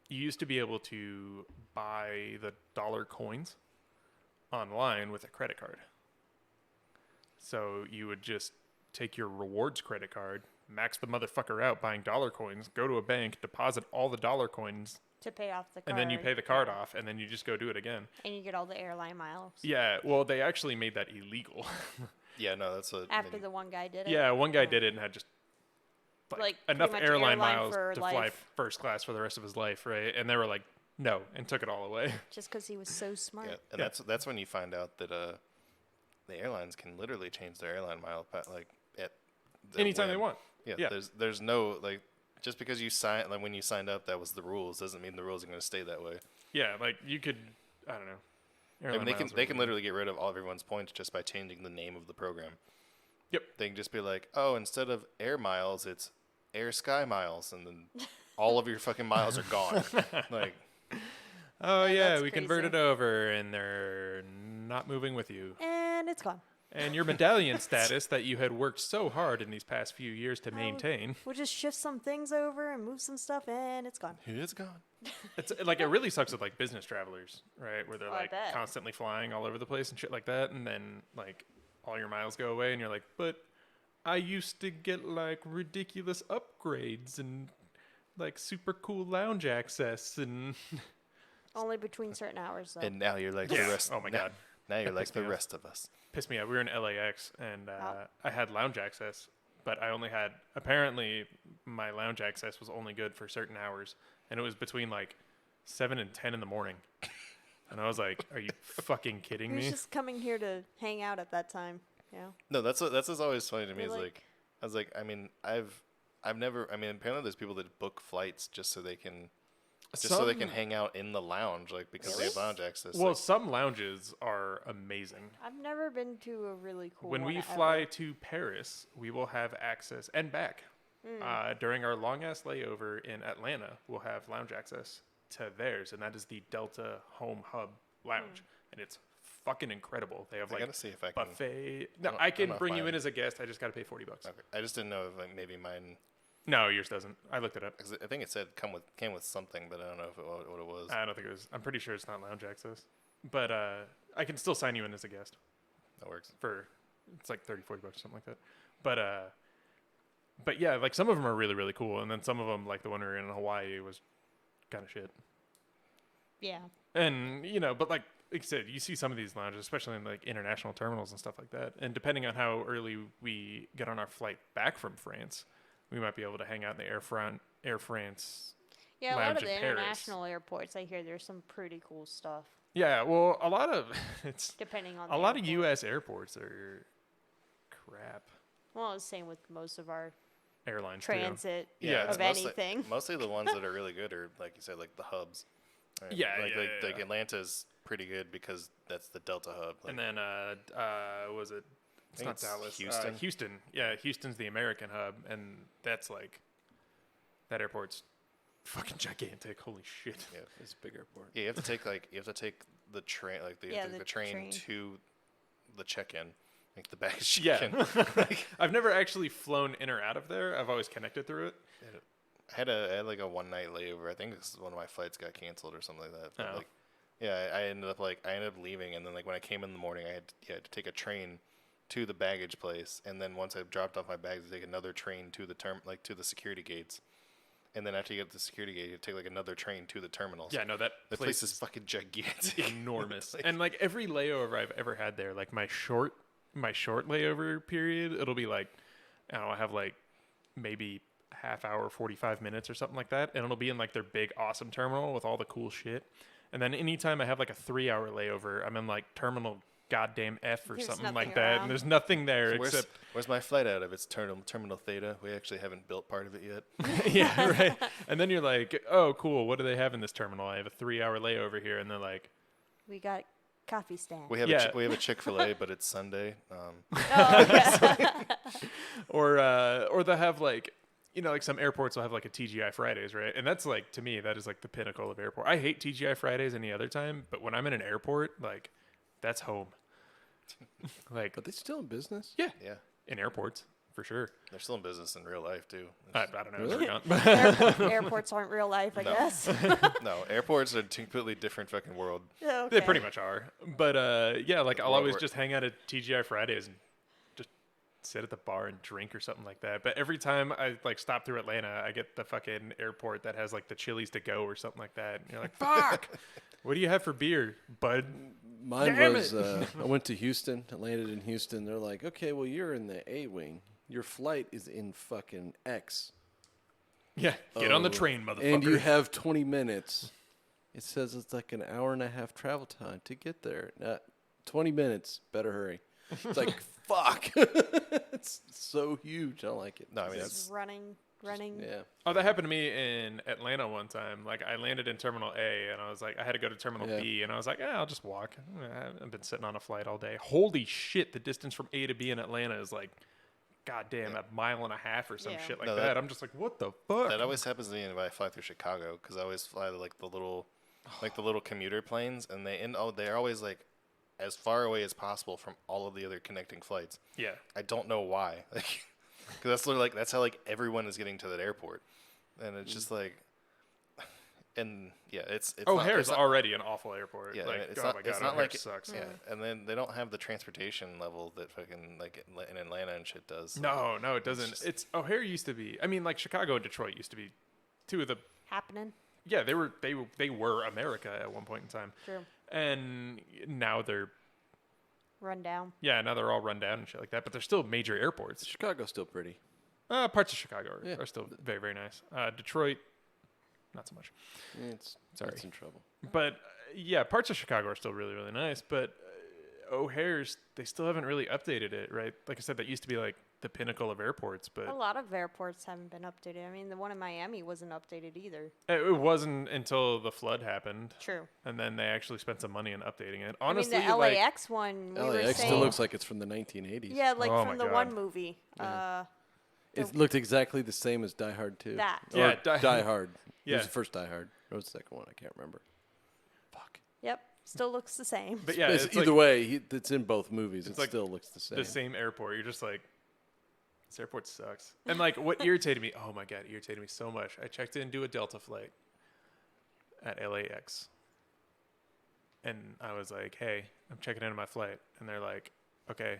you used to be able to buy the dollar coins online with a credit card. So you would just take your rewards credit card, max the motherfucker out buying dollar coins, go to a bank, deposit all the dollar coins, To pay off the card. and then you pay the card off, and then you just go do it again. And you get all the airline miles. Yeah, well, they actually made that illegal. Yeah, no, that's what. After the one guy did it. Yeah, one guy did it and had just Like, enough pretty much airline airline miles for to fly life. first class for the rest of his life, right? And they were like, no, and took it all away. Just because he was so smart. Yeah, and that's when you find out that the airlines can literally change their airline mile like at the Anytime they whim. want. Yeah, Yeah. there's no like just because you sign like when you signed up that was the rules doesn't mean the rules are going to stay that way. Yeah, like you could, I don't know. I mean, Airline they can miles are they can weird. literally get rid of all everyone's points just by changing the name of the program. Yep. They can just be like, oh, instead of air miles, it's air sky miles, and then all of your fucking miles are gone. Like, Oh Yeah, yeah, that's we crazy. converted over, and they're not moving with you. And it's gone. And your medallion status that you had worked so hard in these past few years to Oh. maintain. We'll just shift some things over and move some stuff, and it's gone. it's gone. It's like it really sucks with like business travelers, right? Where they're Oh, I like bet. constantly flying all over the place and shit like that, and then like all your miles go away, and you're like, but I used to get like ridiculous upgrades and like super cool lounge access and Only between certain hours, though. And now you're like Yeah. the rest. Oh my now- God. Now you're That like pissed me the off. rest of us. pissed me off. We were in LAX and Wow. I had lounge access, but I only had apparently my lounge access was only good for certain hours, and it was between like 7 and 10 in the morning. And I was like, "Are you fucking kidding He was me?" just coming here to hang out at that time. Yeah. No, that's what's always funny to me. You're Is like- like, I was like, I mean, I've never. I mean, apparently there's people that book flights just so they can hang out in the lounge, like because they have Really? lounge access. Well, like, some lounges are amazing. I've never been to a really cool When one we ever. fly to Paris, we will have access and back. Hmm. During our long ass layover in Atlanta, we'll have lounge access to theirs, and that is the Delta Home Hub Lounge, and it's fucking incredible. They have I like gotta see if I can. buffet. No, I'm I not- can I'm not bring you in flying. as a guest. I just got to pay $40. Okay. I just didn't know if like maybe mine. No, yours doesn't. I looked it up. Cause I think it said came with something, but I don't know if what it was. I don't think it was. I'm pretty sure it's not lounge access, but I can still sign you in as a guest That works. for it's like $30-40 or something like that. But yeah, like some of them are really really cool, and then some of them, like the one we were in Hawaii, was kind of shit. Yeah. And but like I said, you see some of these lounges, especially in like international terminals and stuff like that. And depending on how early we get on our flight back from France, we might be able to hang out in the Air France. Yeah, a lot Lounge of the in Paris. international airports, I hear there's some pretty cool stuff, Yeah, well, a lot of it's depending on a the lot of airport. U.S. airports are crap. Well, it's the same with most of our Airlines transit Yeah, it's of anything. Mostly the ones that are really good are like you said, like the hubs. Right? Yeah, like Atlanta's pretty good because that's the Delta hub. too. Like, And then was it? It's think not it's Dallas. Houston. Houston. Yeah, Houston's the American hub, and that's like that airport's fucking gigantic. Holy shit. yeah. It's a big airport. Yeah, you have to take the train, like Yeah, the the train train. to the check-in, like the baggage Yeah. check-in. I've never actually flown in or out of there. I've always connected through it. I had like a one-night layover. I think one of my flights got canceled or something like that. But Oh. like, yeah, I ended up leaving, and then like when I came in the morning, I had to take a train to the baggage place, and then once I dropped off my bags, I take another train to the to the security gates, and then after you get to the security gate, you take like another train to the terminals. Yeah, no, that the place is fucking gigantic. enormous. And like every layover I've ever had there, like my short layover period, it'll be like, I don't know, I have like maybe half hour, 45 minutes or something like that. And it'll be in like their big, awesome terminal with all the cool shit. And then anytime I have like a 3-hour layover, I'm in like terminal goddamn F or There's something nothing like that. around. And there's nothing there except, Where's my flight out of? It's terminal Theta. We actually haven't built part of it yet. yeah, right. And then you're like, oh, cool. What do they have in this terminal? I have a 3-hour layover here. And they're like, We got coffee stand. We have Yeah. we have a Chick-fil-A, but it's Sunday. or they'll have like, like some airports will have like a TGI Fridays, right? And that's like, to me, that is like the pinnacle of airport. I hate TGI Fridays any other time, but when I'm in an airport, like, that's home. Like, But they still in business? yeah, Yeah, in airports for sure. they're still in business in real life too. I don't know. Really? They're not. Airports aren't real life, I No. guess. No, airports are a completely different fucking world. Okay. They pretty much are. But yeah, like I'll Well, always we're- just hang out at TGI Fridays and just sit at the bar and drink or something like that. But every time I like stop through Atlanta, I get the fucking airport that has like the Chili's to go or something like that. And you're like, fuck. What do you have for beer, bud? Mine Damn was, I went to Houston. I landed in Houston. They're like, okay, well, you're in the A wing. Your flight is in fucking X. Yeah, get on the train, motherfucker. And you have 20 minutes. It says it's like an hour and a half travel time to get there. 20 minutes. Better hurry. It's like, fuck. It's so huge. I don't like it. No, I mean Just that's running. Yeah. Oh, that happened to me in Atlanta one time. Like, I landed in Terminal A, and I was like, I had to go to Terminal B, and I was like, I'll just walk. I've been sitting on a flight all day. Holy shit, the distance from A to B in Atlanta is like, goddamn, a mile and a half or some Yeah. shit like No, that. that- I'm just like, what the fuck? that always happens to me when I fly through Chicago because I always fly like the little commuter planes, and they're always like as far away as possible from all of the other connecting flights. Yeah. I don't know why. Like, because that's literally like that's how like everyone is getting to that airport, and it's just like, and yeah, it's O'Hare's not, already an awful airport. yeah, like, it's oh not my god, it's not O'Hare like sucks. yeah, and then they don't have the transportation level that fucking like in Atlanta and shit does. No, it doesn't. It's O'Hare used to be. I mean, like Chicago and Detroit used to be two of the. Happening. Yeah, they were America at one point in time, True. and now they're Rundown. now they're all run down and shit like that. But they're still major airports. Chicago's still pretty. Parts of Chicago are still very, very nice. Detroit, not so much. It's Sorry. It's in trouble. But yeah, parts of Chicago are still really, really nice. But O'Hare's, they still haven't really updated it, right? Like I said, that used to be like the pinnacle of airports, but A lot of airports haven't been updated. I mean, the one in Miami wasn't updated either. it wasn't until the flood happened. True. And then they actually spent some money on updating it. I mean, Honestly, the like, LAX one, we were LAX saying. still looks like it's from the 1980s. Yeah, like Oh from my the God. one movie. It looked exactly the same as Die Hard 2. That. Yeah, Or Die Hard. It Yeah. was the first Die Hard. Or was the second one? I can't remember. Fuck. Yep. Still looks the same. but yeah, It's it's either like way, it's in both movies. It like still looks the same. the same airport. You're just like, this airport sucks. And like, what irritated me? Oh my god, it irritated me so much. I checked in to do a Delta flight at LAX, and I was like, "Hey, I'm checking into my flight," and they're like, "Okay,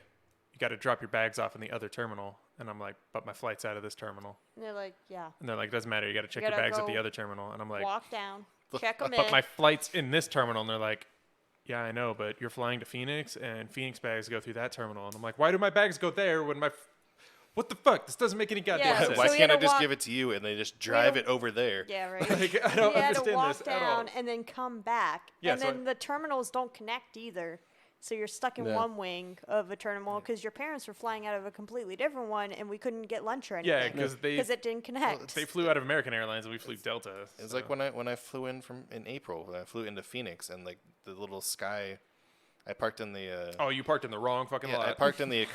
you got to drop your bags off in the other terminal." And I'm like, "But my flight's out of this terminal." And they're like, yeah. And they're like, "Doesn't matter. You got to check your gotta bags at the go other terminal." And I'm like, Walk down. Check them in. "But my flight's in this terminal." And they're like, "Yeah, I know, but you're flying to Phoenix, and Phoenix bags go through that terminal." And I'm like, "Why do my bags go there when my what the fuck? This doesn't make any goddamn Yeah, sense." Why So we can't had I to just walk- give it to you and they just drive don't- it over there? Yeah, right. Like, I don't we had to understand walk this at all. down and then come back. Yeah, and so then the terminals don't connect either. So you're stuck in Yeah. one wing of a terminal because your parents were flying out of a completely different one and we couldn't get lunch or anything. Yeah, because it didn't connect. they flew out of American Airlines and we flew Delta. It's so- like when I flew in in April, when I flew into Phoenix, and like the little sky, I parked in the. Oh, you parked in the wrong fucking Yeah, lot. I parked in the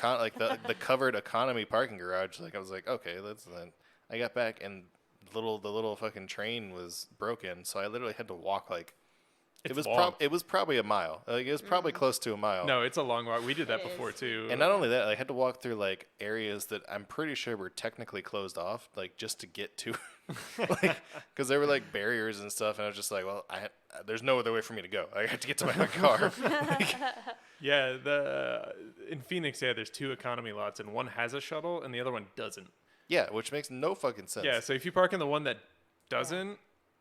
the covered economy parking garage. Like I was like, okay, that's that. I got back and the little fucking train was broken, so I literally had to walk like. It's It was long. it was probably a mile. Like it was probably close to a mile. No, it's a long walk. We did that It before is. too. And not only that, I had to walk through like areas that I'm pretty sure were technically closed off, like just to get to, like, because there were like barriers and stuff, and I was just like, well, there's no other way for me to go. I have to get to my car. Yeah, in Phoenix, yeah, there's two economy lots, and one has a shuttle, and the other one doesn't. Yeah, which makes no fucking sense. Yeah, so if you park in the one that doesn't,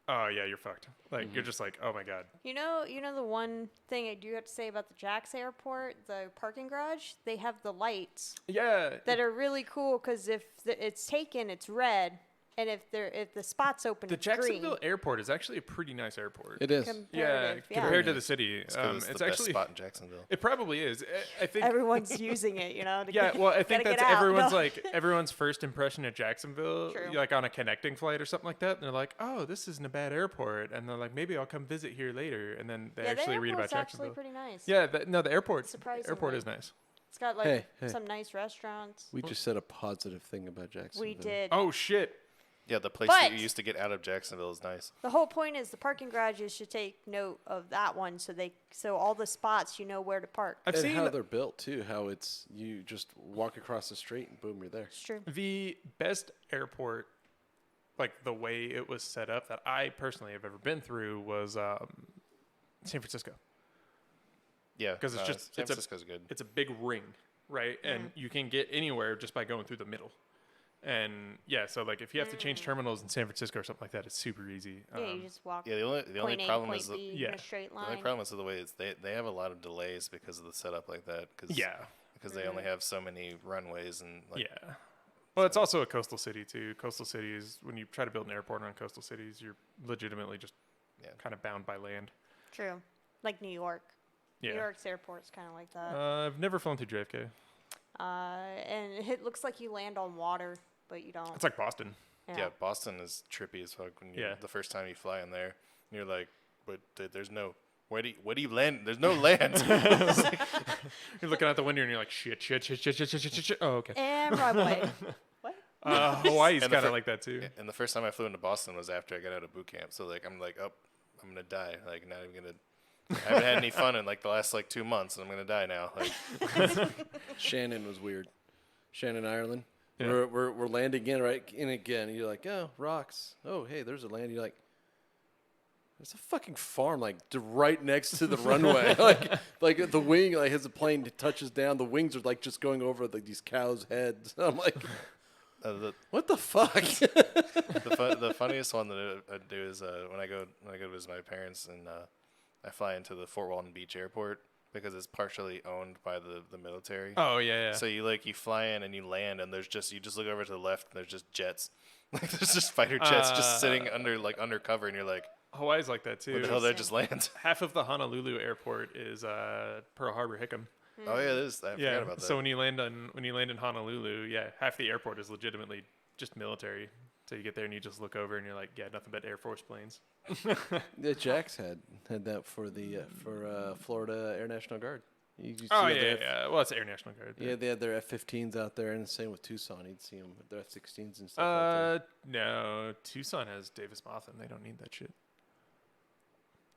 oh yeah, you're fucked. Like you're just like, oh my god. You know the one thing I do have to say about the Jax Airport, the parking garage, they have the lights Yeah, that are really cool because if it's taken, it's red, and if the spot's open, the it's green. Jacksonville Airport is actually a pretty nice airport. It is. Yeah, Comparative, compared to the city, It's 'cause it's the best actually spot in Jacksonville. it probably is. I think. Everyone's using it, you know. To Yeah, well, I think gotta that's get out. everyone's No. like everyone's first impression of Jacksonville, True. like on a connecting flight or something like that. And they're like, "Oh, this isn't a bad airport," and they're like, "Maybe I'll come visit here later." And then they Yeah, the actually read about airport's actually Jacksonville. pretty nice. Yeah, no, the airport Surprisingly. is nice. It's got like Hey. some nice restaurants. We just said a positive thing about Jacksonville. We did. Oh shit! Yeah, the place that But- you used to get out of Jacksonville is nice. The whole point is the parking garages should take note of that one, so all the spots you know where to park. I've And seen how they're built too. How it's you just walk across the street and boom, you're there. It's true. the best airport, like the way it was set up that I personally have ever been through was San Francisco. Yeah, Because it's just San it's a Francisco's good. it's a big ring, right? And you can get anywhere just by going through the middle. And yeah, so like if you have to change terminals in San Francisco or something like that, it's super easy. Yeah, you just walk. Yeah, the only point A, problem point is B in a straight the line. only problem is the way they have a lot of delays because of the setup like that. Because they only have so many runways and like, yeah. Well, it's also a coastal city too. Coastal cities, when you try to build an airport on coastal cities, you're legitimately just kind of bound by land. True, like New York. Yeah. New York's airport's kind of like that. I've never flown through JFK. And it looks like you land on water, but you don't. It's like Boston. Yeah, Boston is trippy as fuck when you the first time you fly in there. And you're like, but there's no where do you land? There's no land. You're looking out the window and you're like shit. Oh, okay. And runway. What? Hawaii's kind of like that too. And the first time I flew into Boston was after I got out of boot camp. So like I'm like, oh, I'm gonna die. Like not even gonna. I haven't had any fun in like the last like 2 months, and I'm gonna die now. Like, Shannon was weird. Shannon, Ireland. Yeah. We're landing in right in again. You're like, oh, rocks. Oh, hey, there's a land. You're like, there's a fucking farm like right next to the runway. like the wing, like as the plane touches down, the wings are like just going over like these cows' heads. I'm like, what the fuck? the funniest one that I do is when I go to visit my parents and I fly into the Fort Walton Beach Airport because it's partially owned by the military. Oh yeah. So you fly in and you land and you just look over to the left and there's just jets. Like there's just fighter jets just sitting under cover and you're like, Hawaii's like that too. where the hell did I just land? Half of the Honolulu airport is Pearl Harbor Hickam. Oh yeah, it is. I forgot about that. So when you land in Honolulu, half the airport is legitimately just military. So you get there and you just look over and you're like, yeah, nothing but Air Force planes. Yeah, Jax had that for the Florida Air National Guard. You yeah. Well, it's Air National Guard. Yeah, they had their F-15s out there, and the same with Tucson. You'd see them with their F-16s and stuff like that. No, Tucson has Davis Monthan. They don't need that shit.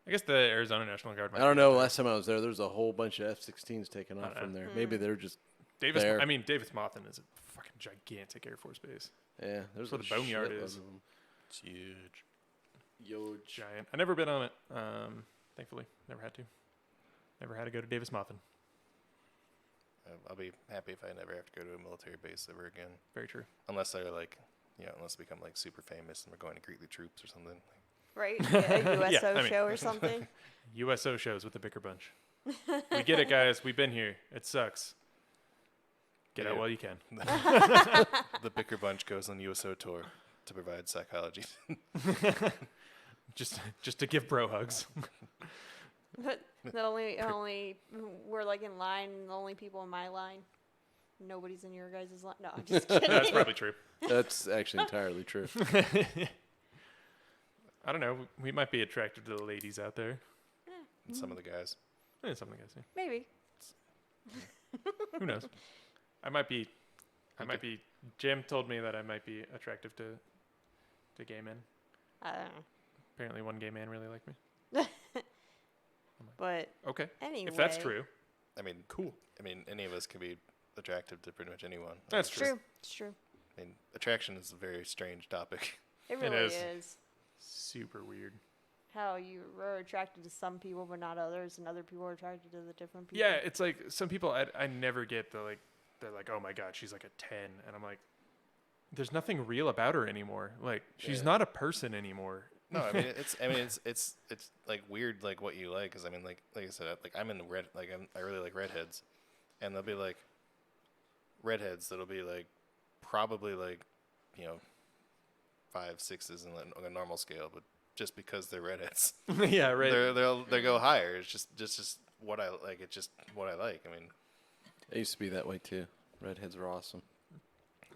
I guess the Arizona National Guard. I don't know. Last time I was there was a whole bunch of F-16s taken off from there. Maybe they're just Davis. there. I mean, Davis Monthan is a fucking gigantic Air Force base. Yeah, there's where the Boneyard is. It's huge. Giant. I've never been on it. Thankfully, never had to. Never had to go to Davis Monthan. I'll be happy if I never have to go to a military base ever again. Very true. Unless they're like, unless we become like super famous and we're going to greet the troops or something. Right? Yeah, a USO show or something. USO shows with the Bicker Bunch. We get it, guys. We've been here. It sucks. Get out while you can. The Bicker Bunch goes on USO tour to provide psychology. just to give bro hugs. The only we're like in line, the only people in my line. Nobody's in your guys' line. No, I'm just kidding. That's probably true. That's actually entirely true. I don't know. We might be attracted to the ladies out there. And some of the guys. Some of the guys, yeah. Maybe. Who knows? I might be. Jim told me that I might be attractive to gay men. I don't know. Apparently, one gay man really liked me. But okay. Anyway, if that's true, I mean, cool. I mean, any of us can be attractive to pretty much anyone. That's true. It's true. I mean, attraction is a very strange topic. It really is. Super weird. How you are attracted to some people but not others, and other people are attracted to the different people. Yeah, it's like some people I never get they're like, oh my god, she's like a 10, and I'm like, there's nothing real about her anymore. Like she's not a person anymore. No, I mean it's like weird like what you like, because I mean like I said, like I'm in the red, like I really like redheads, and they'll be like redheads that'll be like probably like 5, 6s on a normal scale, but just because they're redheads, yeah, right, they go higher. It's just what I like. It's just what I like. I mean, it used to be that way too. Redheads are awesome.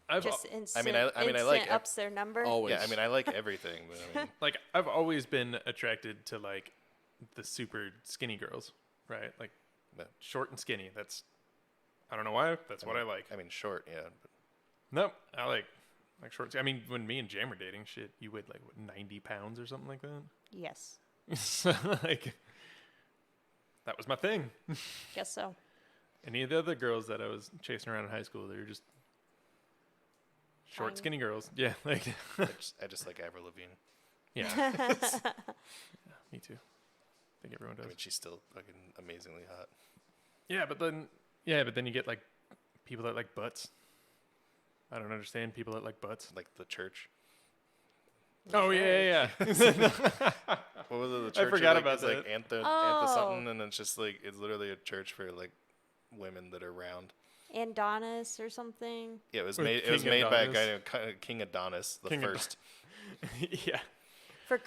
I like ups their number. Always. Yeah, I mean I like everything, but I mean like I've always been attracted to like the super skinny girls, right? Like short and skinny. That's I don't know why. That's what I like. I mean short, yeah. But nope, I like short. I mean, when me and Jam were dating, shit, you weighed like what, 90 pounds or something like that. Yes. So, like that was my thing. Guess so. Any of the other girls that I was chasing around in high school, they were just short, skinny girls. Yeah, like I just like Avril Lavigne. Yeah. Yeah, me too. I think everyone does. I mean, she's still fucking amazingly hot. Yeah, but then you get like people that like butts. I don't understand people that like butts. Like the church. Oh yeah. What was it? The church forgot like, about it's like that. Antha something, and it's just like it's literally a church for like women that are round. Adonis or something. Yeah, it was Or made. It King was made by a guy Adonis. named King Adonis the King first. For Yeah.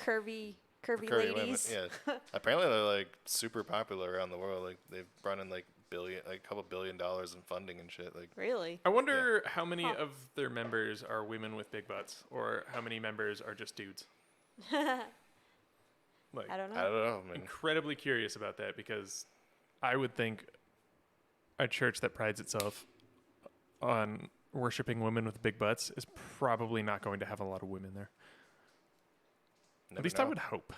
curvy Curry women. ladies. Yeah. Apparently they're like super popular around the world. Like they've brought in like a couple $1 billion in funding and shit. Like Really? I wonder how many of their members are women with big butts, or how many members are just dudes. Like, I don't I know. don't know. I mean, incredibly curious about that, because I would think a church that prides itself on worshiping women with big butts is probably not going to have a lot of women there. never At least know. I would hope.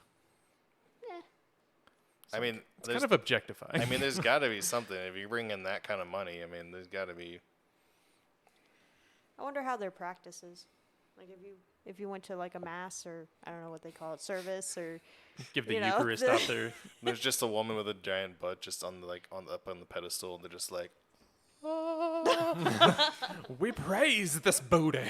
I mean, It's there's, kind of objectifying. I mean, there's got to be something. If you bring in that kind of money, I mean, there's got to be. I wonder how their practice is. Like if you went to like a mass, or I don't know what they call it, service, or Give the you know, Eucharist the- out there. There's just a woman with a giant butt just on the up on the pedestal, and they're just like, We praise this booty.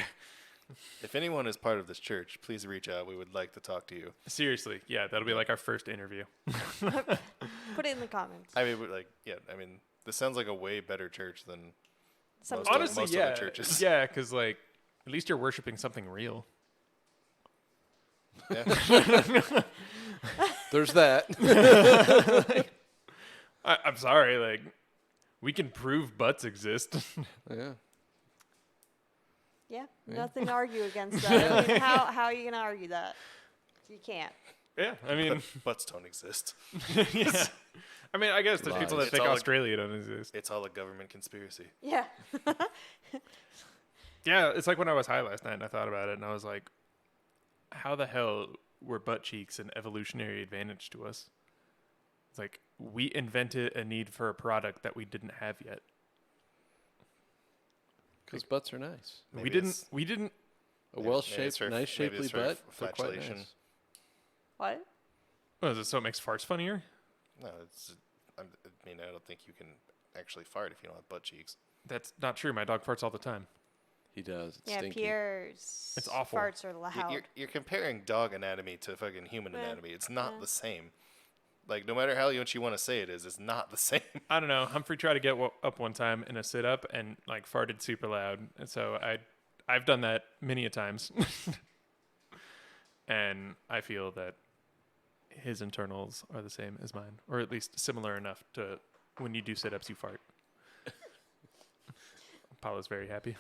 if anyone is part of this church, please reach out. We would like to talk to you. Seriously, yeah, that'll be like our first interview. put it in the comments. I mean, I mean, this sounds like a way better church than Some most of- Honestly, most yeah, other churches. yeah, because like at least you're worshiping something real. Yeah. There's that. I'm sorry, like we can prove butts exist. Yeah. Yeah, nothing to argue against that. I mean, how are you gonna argue that? You can't. Yeah, I mean, Butts don't exist. yeah. I mean, I guess there's people that It's think all a- Australia don't exist. It's all a government conspiracy. Yeah. Yeah, it's like when I was high last night and I thought about it and I was like, how the hell were butt cheeks an evolutionary advantage to us? It's like we invented a need for a product that we didn't have yet. Because butts are nice. Maybe we didn't. it's- We didn't. A Maybe well-shaped, it's for- nice, maybe shapely it's for butt. They're quite flatulation. nice. What? What is it? So it makes farts funnier? No, I mean, I don't think you can actually fart if you don't have butt cheeks. That's not true. My dog farts all the time. He does. It's Yeah, stinky. Pierre's It's awful. farts are loud. You're comparing dog anatomy to fucking human Yeah. anatomy. It's not Yeah. the same. Like, no matter how much you want to say it is, it's not the same. I don't know. Humphrey tried to get up one time in a sit up and like farted super loud, and so I've done that many a times, and I feel that his internals are the same as mine, or at least similar enough to when you do sit ups, you fart. Paula's very happy.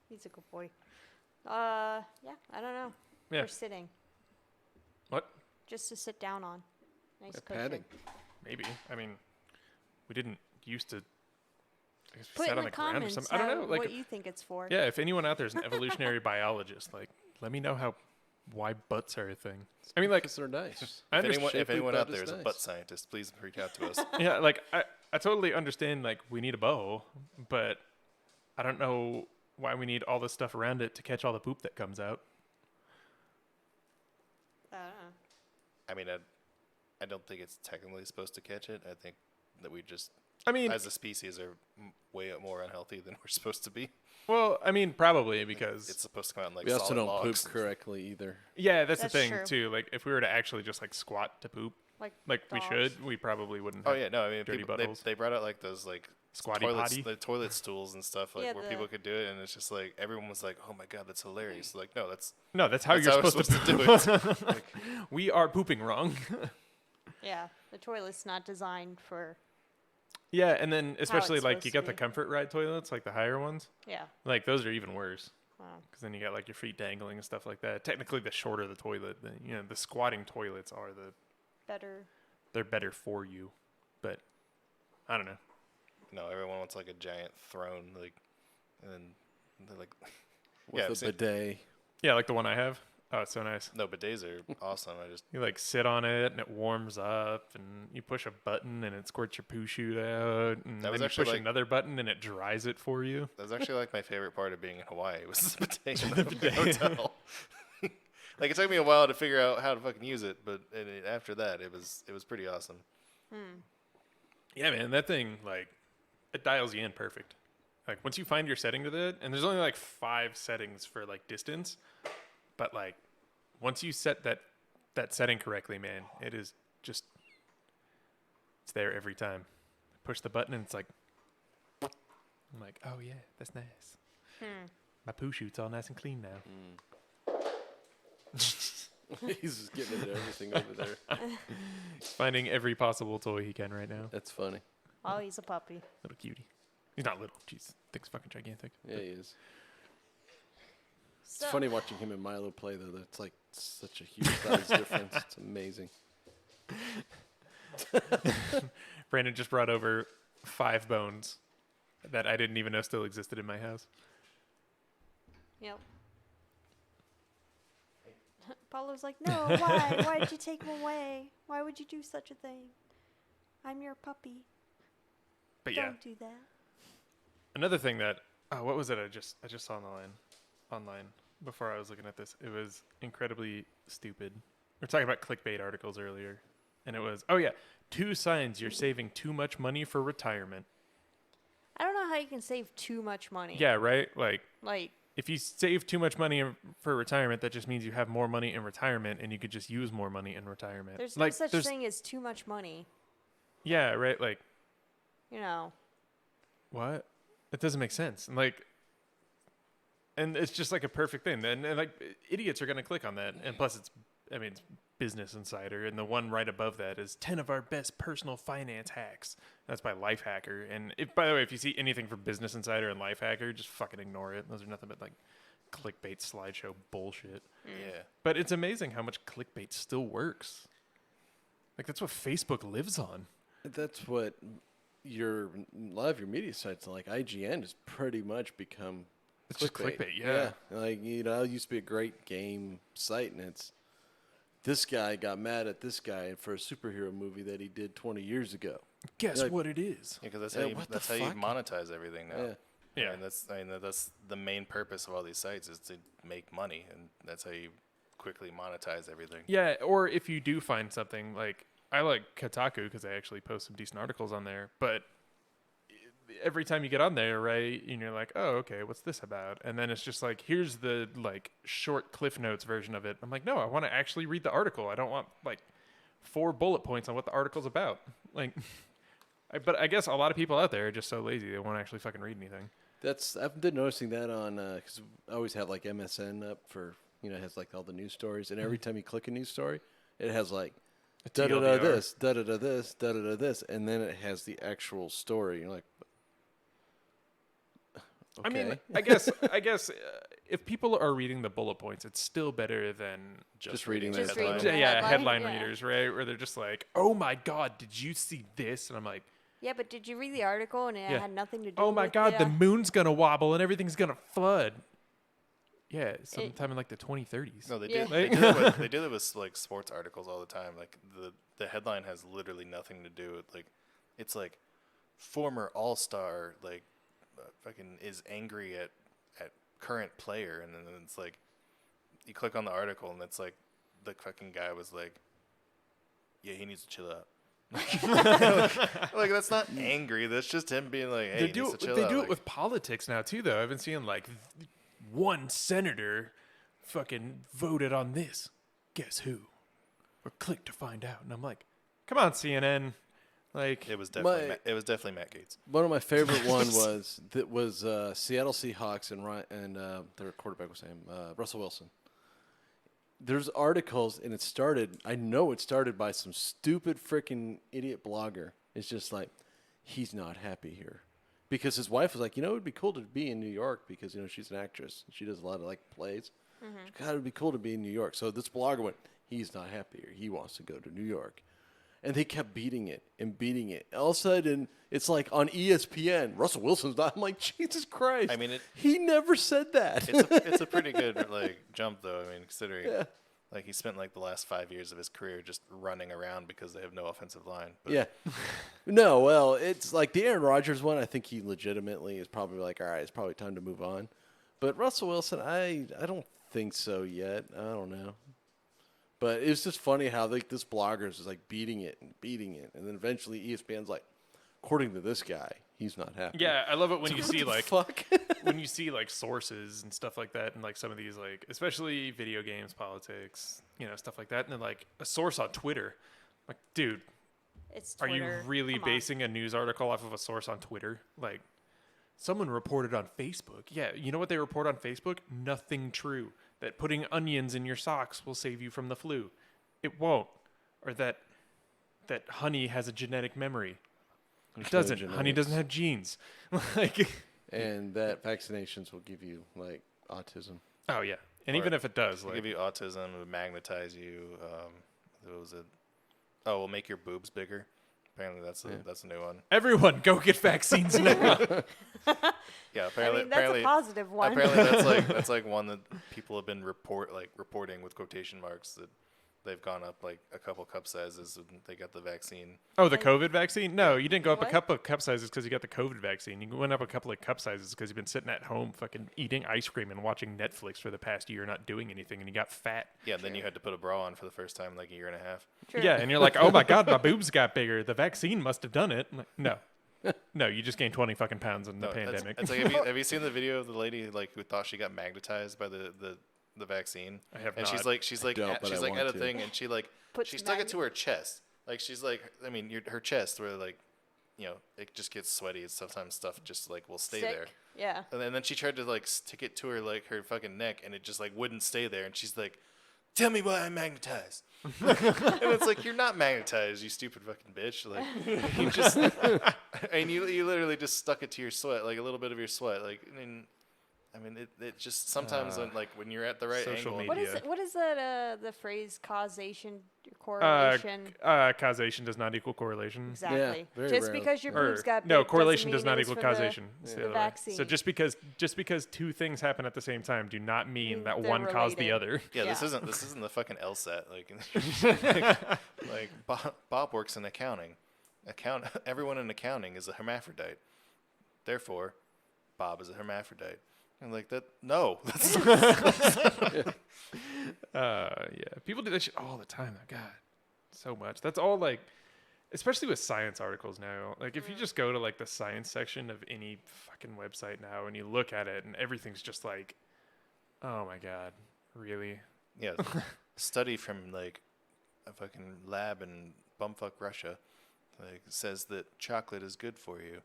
He's a good boy. Yeah, I don't know. Yeah. For sitting. What? Just to sit down on. Nice Yeah, cushion. padding. Maybe. I mean, we didn't used to. I guess we Put sat in on the the ground or comments something. I don't know. Like, what you think it's for. yeah, if anyone out there is an evolutionary biologist, like, let me know why butts are a thing. I mean, like, Because they're nice. I If understand. anyone out butt there is is a nice. butt scientist, please reach out to us. Yeah, like I totally understand. Like, we need a bow, but I don't know why we need all this stuff around it to catch all the poop that comes out. I don't know. I mean, I don't think it's technically supposed to catch it. I think that we just, I mean, as a species, are way more unhealthy than we're supposed to be. well, I mean, probably because It's supposed to come out in like We also solid don't logs. poop correctly either. yeah, that's That's the thing true. too. Like, if we were to actually just like squat to poop, Like we dogs. should, we probably wouldn't. Oh have yeah, no, I mean, dirty people, buttholes. they brought out like those like Squatty toilets, potty? the toilet stools and stuff, like Yeah, where the- people could do it, and it's just like everyone was like, "Oh my god, that's hilarious!" Like, no, that's No, that's how that's you're how we're supposed, to do poop. it. Like, We are pooping wrong. Yeah, the toilet's not designed for. Yeah, and then especially it's like supposed you to got the be. comfort ride toilets, like the higher ones. Yeah. Like those are even worse Wow. because then you got like your feet dangling and stuff like that. Technically, the shorter the toilet, the squatting toilets are Better. they're better for you. But I don't know. no, everyone wants like a giant throne, like, and then they're like, With Yeah, a same. bidet. Yeah, like the one I have. Oh, it's so nice. no, bidets are awesome. I just You like sit on it and it warms up, and you push a button and it squirts your poo chute out, and That was then you actually push like- another button and it dries it for you. that was actually like my favorite part of being in Hawaii was the bidet in the hotel. Like it took me a while to figure out how to fucking use it, but after that, it was pretty awesome. Yeah, man, that thing like it dials you in perfect. Like once you find your setting to that, and there's only like 5 settings for like distance, but like once you set that setting correctly, man, it is just it's there every time. Push the button and it's like I'm like, oh yeah, that's nice. My poo shoot's all nice and clean now. He's just getting into everything over there. Finding every possible toy he can right now. That's funny. Oh, he's a puppy. Little cutie. He's not little. Jeez, thing's fucking gigantic. Yeah, he is. It's So, funny watching him and Milo play, though. That's like such a huge size difference. It's amazing. Brandon just brought over 5 bones that I didn't even know still existed in my house. Yep. Paulo's like, no, why? Why did you take him away? Why would you do such a thing? I'm your puppy. But yeah, Don't do that. another thing that what was it? I just saw online before I was looking at this. It was incredibly stupid. We were talking about clickbait articles earlier, and it was 2 signs you're saving too much money for retirement. I don't know how you can save too much money. Yeah, right. Like Like, if you save too much money for retirement, that just means you have more money in retirement, and you could just use more money in retirement. there's like, no such thing as too much money. Yeah, right. Like You know. what? It doesn't make sense. And it's just like a perfect thing. And like idiots are going to click on that. And plus, it's Business Insider, and the one right above that is 10 of our best personal finance hacks. That's by Lifehacker. And by the way, if you see anything from Business Insider and Lifehacker, just fucking ignore it. Those are nothing but like clickbait slideshow bullshit. Yeah. But it's amazing how much clickbait still works. Like that's what Facebook lives on. That's what a lot of your media sites like IGN has pretty much become. It's just clickbait, yeah. Like it used to be a great game site, and it's this guy got mad at this guy for a superhero movie that he did 20 years ago. Guess Like- what it is? Yeah, because what the that's how you fuck? monetize everything now. Yeah. Yeah. And that's the main purpose of all these sites is to make money, and that's how you quickly monetize everything. Yeah, or if you do find something like I like Kataku because they actually post some decent articles on there, but every time you get on there, right, and you're like, oh, okay, what's this about? And then it's just like, here's the like short Cliff Notes version of it. I'm like, no, I want to actually read the article. I don't want like 4 bullet points on what the article's about. Like, but I guess a lot of people out there are just so lazy they won't actually fucking read anything. I've been noticing that on because I always have like MSN up for it has like all the news stories, and every time you click a news story, it has like da da da TLDR. this, da da da this, da da da this, and then it has the actual story. You're like, okay. I mean, I guess if people are reading the bullet points, it's still better than Just reading the the Just headline. reading the yeah, headline yeah. readers, right? Where they're just like, "Oh my God, did you see this?" And I'm like, Yeah, but did you read the article and it Yeah. had nothing to do "Oh with my God, the the moon's gonna wobble and everything's gonna flood." Yeah, sometime in like the 2030s. No, they Yeah. do. They do that with like sports articles all the time. Like the headline has literally nothing to do with like, it's like former all-star like fucking is angry at current player, and then it's like you click on the article and it's like the fucking guy was like, yeah, he needs to chill out. Like that's not angry. That's just him being like, hey, They he do needs it, to chill they out. do Like, it with politics now too, though. I've been seeing like one senator fucking voted on this. Guess who? Or click to find out. And I'm like, come on, CNN. Like, it was definitely Matt Gaetz. one of my favorite one was Seattle Seahawks and their quarterback was named Russell Wilson. There's articles, and I know it started by some stupid freaking idiot blogger. It's just like, he's not happy here. Because his wife was like, it would be cool to be in New York because, she's an actress. She does a lot of, like, plays. God, it would be cool to be in New York. So this blogger went, he's not happy here. He wants to go to New York. And they kept beating it and beating it. All of a sudden, it's like on ESPN, Russell Wilson's not. I'm like, Jesus Christ. I mean, he never said that. It's a pretty good like jump though. I mean, considering Yeah. like he spent like the last 5 years of his career just running around because they have no offensive line. But Yeah. No, well, it's like the Aaron Rodgers one. I think he legitimately is probably like, all right, it's probably time to move on. But Russell Wilson, I don't think so yet. I don't know. But it was just funny how like this blogger is like beating it, and then eventually ESPN's like, according to this guy, he's not happy. Yeah, I love it when you see like Fuck. when you see like sources and stuff like that, and like some of these like especially video games, politics, stuff like that, and then like a source on Twitter. Like, dude, It's are Twitter. you really Come on. basing a news article off of a source on Twitter? Like, someone reported on Facebook. Yeah, you know what they report on Facebook? Nothing true. That putting onions in your socks will save you from the flu. It won't. Or that honey has a genetic memory. It doesn't. Honey doesn't have genes. Like, And that vaccinations will give you like autism. oh yeah. And Or even if it does, It'll like, give you autism, it'll magnetize you. What was it? Oh, will make your boobs bigger. Apparently, that's a new one. everyone go get vaccines now. Yeah, I apparently, mean, that's a positive one. apparently that's like one that people have been reporting with quotation marks that they've gone up like a couple cup sizes and they got the vaccine. Oh, the COVID vaccine? No, you didn't go up What? a couple of cup sizes because you got the COVID vaccine. You went up a couple of cup sizes because you've been sitting at home fucking eating ice cream and watching Netflix for the past year, not doing anything, and you got fat. Yeah, then you had to put a bra on for the first time in like a year and a half. True. Yeah, and you're like, oh my God, my boobs got bigger. The vaccine must have done it. I'm like, no. No, you just gained 20 fucking pounds in the pandemic. It's like have you seen the video of the lady like who thought she got magnetized by the vaccine? I have and not. she's like don't, but I at want a to. thing and she Puts stuck it to her chest. Like she's like, I mean, her chest where like, it just gets sweaty and sometimes stuff just like will stay Sick. there. Yeah. And then she tried to like stick it to her like her fucking neck and it just like wouldn't stay there and she's like, tell me why I'm magnetized. And it's like, you're not magnetized, you stupid fucking bitch. Like you just and you literally just stuck it to your sweat, like a little bit of your sweat. Like I mean it just sometimes when you're at the right social angle. media. What is that? The phrase causation, correlation. Causation does not equal correlation. Exactly. very Just rarely. because your Or- boobs got big no, doesn't correlation mean does not it was equal from causation. It's the other way. vaccine. So just because two things happen at the same time do not mean that They're one caused the related. other. Yeah, this Yeah. isn't the fucking LSAT. Like Bob works in accounting. Everyone in accounting is a hermaphrodite. Therefore, Bob is a hermaphrodite. And like that, no. Yeah, people do that shit all the time. God, so much. That's all like, especially with science articles now. Like, if you just go to like the science section of any fucking website now and you look at it, and everything's just like, oh my God, really? Yeah, study from like a fucking lab in bumfuck Russia, like says that chocolate is good for you.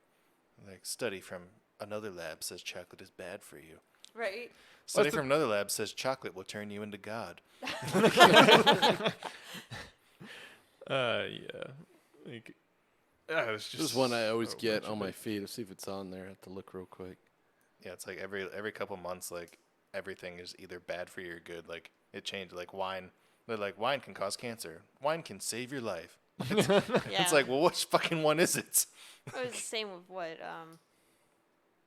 Like study from another lab says chocolate is bad for you. Right. Study from another lab says chocolate will turn you into God. Yeah. Like, it's just This is one I always so get much on of my it. feed. Let's see if it's on there. I have to look real quick. Yeah, it's like every couple months, like everything is either bad for you or good. Like it changed. Like wine, they're like wine can cause cancer. Wine can save your life. Yeah. It's like, well, which fucking one is it? It was the same with what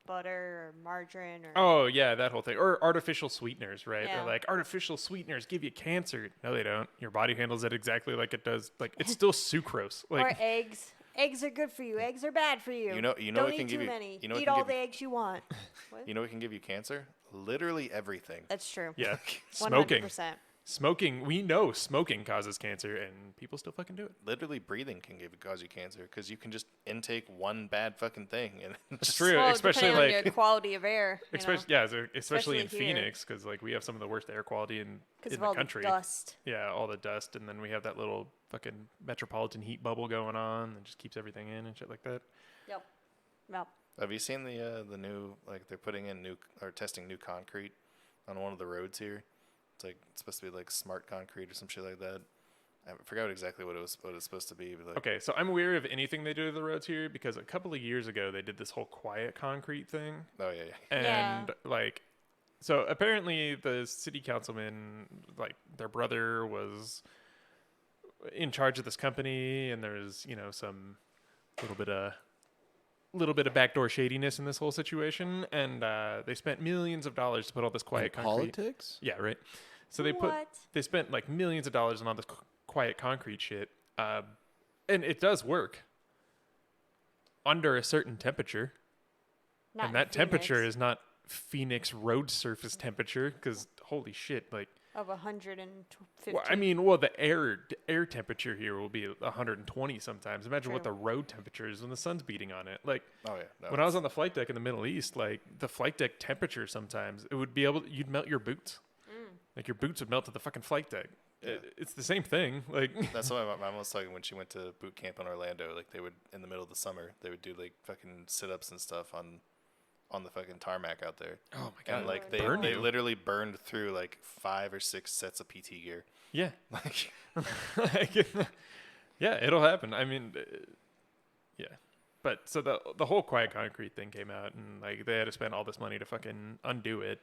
butter or margarine or. Oh yeah, that whole thing. Or artificial sweeteners, right? Yeah. They're like, artificial sweeteners give you cancer. No, they don't. Your body handles it exactly like it does. Like, it's still sucrose. Like, Or eggs. Eggs are good for you. Eggs are bad for you. You know Don't what eat can give too you- many. you know what Eat can all give the you- eggs you want. What? You know what can give you cancer? Literally everything. That's true. yeah, 100%. Smoking. We know smoking causes cancer, and people still fucking do it. Literally breathing can cause you cancer because you can just intake one bad fucking thing and It's true, Well, especially depending on like, your quality of air. especially especially in Especially here. Phoenix, because like we have some of the worst air quality in Because of the all country. the dust. Yeah, all the dust, and then we have that little fucking metropolitan heat bubble going on that just keeps everything in and shit like that. Yep. Yep. Have you seen the new, like they're putting in testing new concrete on one of the roads here? It's supposed to be like smart concrete or some shit like that. I forgot exactly what it's supposed to be. But like, Okay, so I'm aware of anything they do to the roads here because a couple of years ago they did this whole quiet concrete thing. Oh yeah, yeah. And like, so apparently the city councilman, like their brother was in charge of this company, and there's some little bit of backdoor shadiness in this whole situation, and they spent millions of dollars to put all this quiet concrete. Politics? Yeah, right. So What? they spent like millions of dollars on all this quiet concrete shit, and it does work under a certain temperature. Not And in that temperature Phoenix. is not Phoenix road surface temperature, because holy shit, like of 150. Well, the air temperature here will be 120 sometimes. Imagine what the True. road temperature is when the sun's beating on it. Like, Oh yeah. No, when I was on the flight deck in the Middle East, like the flight deck temperature sometimes it would be you'd melt your boots. Like your boots would melt to the fucking flight deck. Yeah. It's the same thing. Like That's what my mom was talking when she went to boot camp in Orlando. Like they would, in the middle of the summer, they would do like fucking sit-ups and stuff on the fucking tarmac out there. oh my god, And like Burn they you. literally burned through like 5 or 6 sets of PT gear. Yeah. Like Like, yeah, it'll happen. Yeah. But so the whole quiet concrete thing came out, and like they had to spend all this money to fucking undo it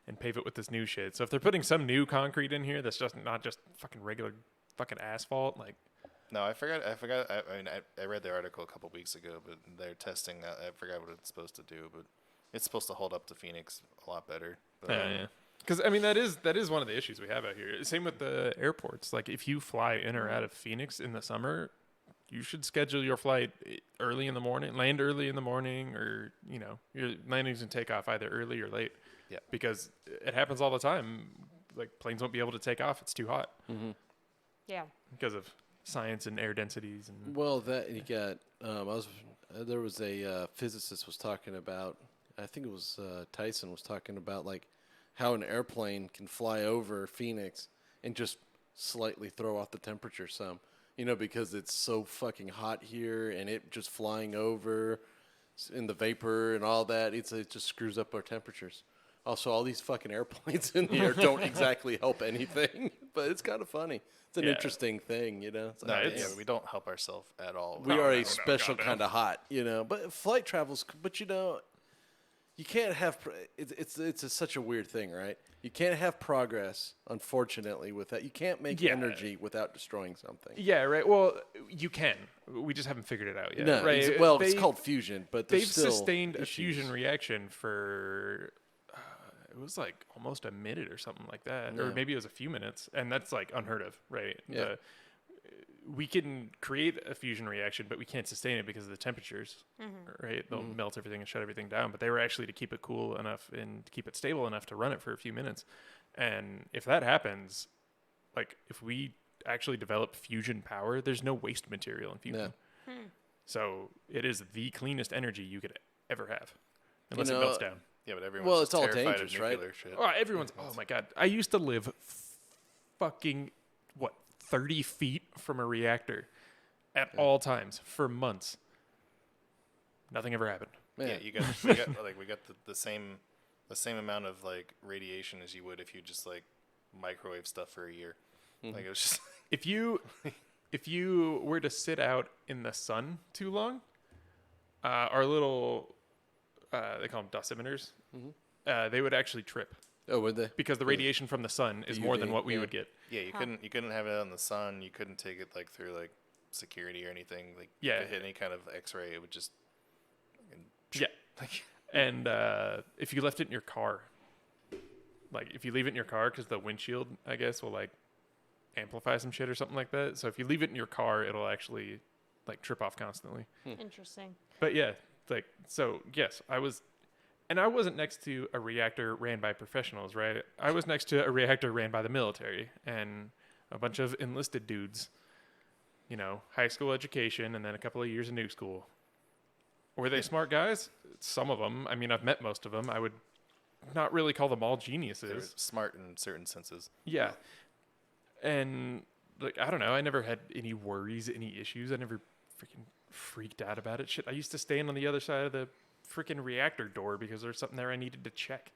and pave it with this new shit. So if they're putting some new concrete in here that's just not just fucking regular fucking asphalt, like no, I forgot. I read the article a couple weeks ago, but they're testing that. I forgot what it's supposed to do, but it's supposed to hold up to Phoenix a lot better. But, yeah. Because that is one of the issues we have out here. Same with the airports. Like if you fly in or out of Phoenix in the summer, you should schedule your flight early in the morning, land early in the morning, or your landings and takeoff either early or late. Yeah. Because it happens all the time. Like planes won't be able to take off. It's too hot Yeah. because of science and air densities and. Well, that you got. There was a physicist was talking about. I think it was Tyson was talking about like how an airplane can fly over Phoenix and just slightly throw off the temperature some. Because it's so fucking hot here, and it just flying over in the vapor and all that. It just screws up our temperatures. Also, all these fucking airplanes in the air don't exactly help anything, but it's kind of funny. It's an interesting thing, It's no, like, we don't help ourselves at all. we are no, a special goddamn. kind of hot, But flight travels, but you can't have. It's such a weird thing, right? You can't have progress, unfortunately, with that. You can't make energy without destroying something. Yeah, right. Well, you can. We just haven't figured it out yet. No, right? it's called fusion, but They've there's still sustained a issues. fusion reaction for it was like almost a minute or something like that, or Yeah. maybe it was a few minutes, and that's like unheard of, right? Yeah. We can create a fusion reaction, but we can't sustain it because of the temperatures, right? They'll melt everything and shut everything down. But they were actually to keep it cool enough and keep it stable enough to run it for a few minutes. And if that happens, like if we actually develop fusion power, there's no waste material in fusion. Yeah. So it is the cleanest energy you could ever have, unless it melts down. Yeah, but everyone's Well, just it's all terrified dangerous, of right? nuclear shit. Oh, everyone's. Oh my god! I used to live fucking 30 feet from a reactor at all times for months. Nothing ever happened. Yeah, we got the same amount of like radiation as you would if you just like microwave stuff for a year. Like it was just If you were to sit out in the sun too long, our little they call them dust emitters, they would actually trip Oh, would they? because the radiation from the sun is more than UV, what we yeah. would get. yeah, you couldn't have it out in the sun. You couldn't take it like through like security or anything. Like Yeah. if it hit any kind of X-ray, it would just Yeah. like And if you left it in your car, like if you leave it in your car, because the windshield, I guess, will like amplify some shit or something like that. So if you leave it in your car, it'll actually like trip off constantly. Interesting. But yeah, like, so yes, I wasn't next to a reactor ran by professionals, right? I was next to a reactor ran by the military and a bunch of enlisted dudes, high school education and then a couple of years of new school. Were they smart guys? Some of them. I mean, I've met most of them. I would not really call them all they're geniuses. smart in certain senses. Yeah. And like, I don't know. I never had any worries, any issues. I never freaking freaked out about it. Shit, I used to stand on the other side of the freaking reactor door because there's something there I needed to check.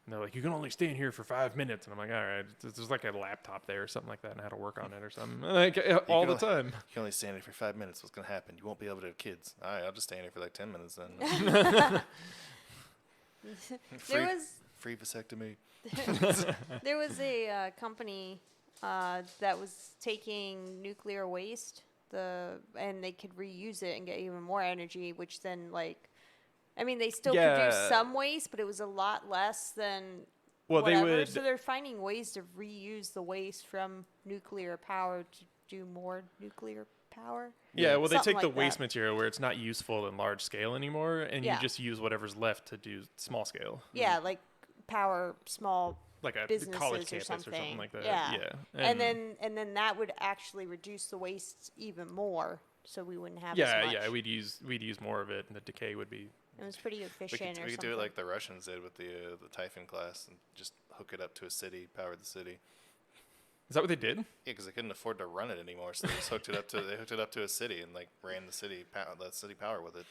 And they're like, you can only stay in here for 5 minutes. And I'm like, all right, there's like a laptop there or something like that and how to work on it or something. Like all the time. You can only stand here for 5 minutes. What's gonna happen? You won't be able to have kids. All right, I'll just stand here for like 10 minutes then. Free vasectomy. There was a company that was taking nuclear waste, and they could reuse it and get even more energy, which then they still produce some waste, but it was a lot less than whatever. So they're finding ways to reuse the waste from nuclear power to do more nuclear power. Yeah, well, they Something take the like waste that. material where it's not useful in large scale anymore, and you Yeah. just use whatever's left to do small scale. Yeah, like power small like a businesses college or campus something. or something like that. Yeah. Yeah. And then that would actually reduce the waste even more, so we wouldn't have as yeah, much. yeah, we'd use more of it, and the decay would be. It was pretty We efficient could, or we could something. do it like the Russians did with the Typhon class and just hook it up to a city, power the city. Is that what they did? Yeah, because they couldn't afford to run it anymore, so they just hooked it up to a city and like ran the city power with it.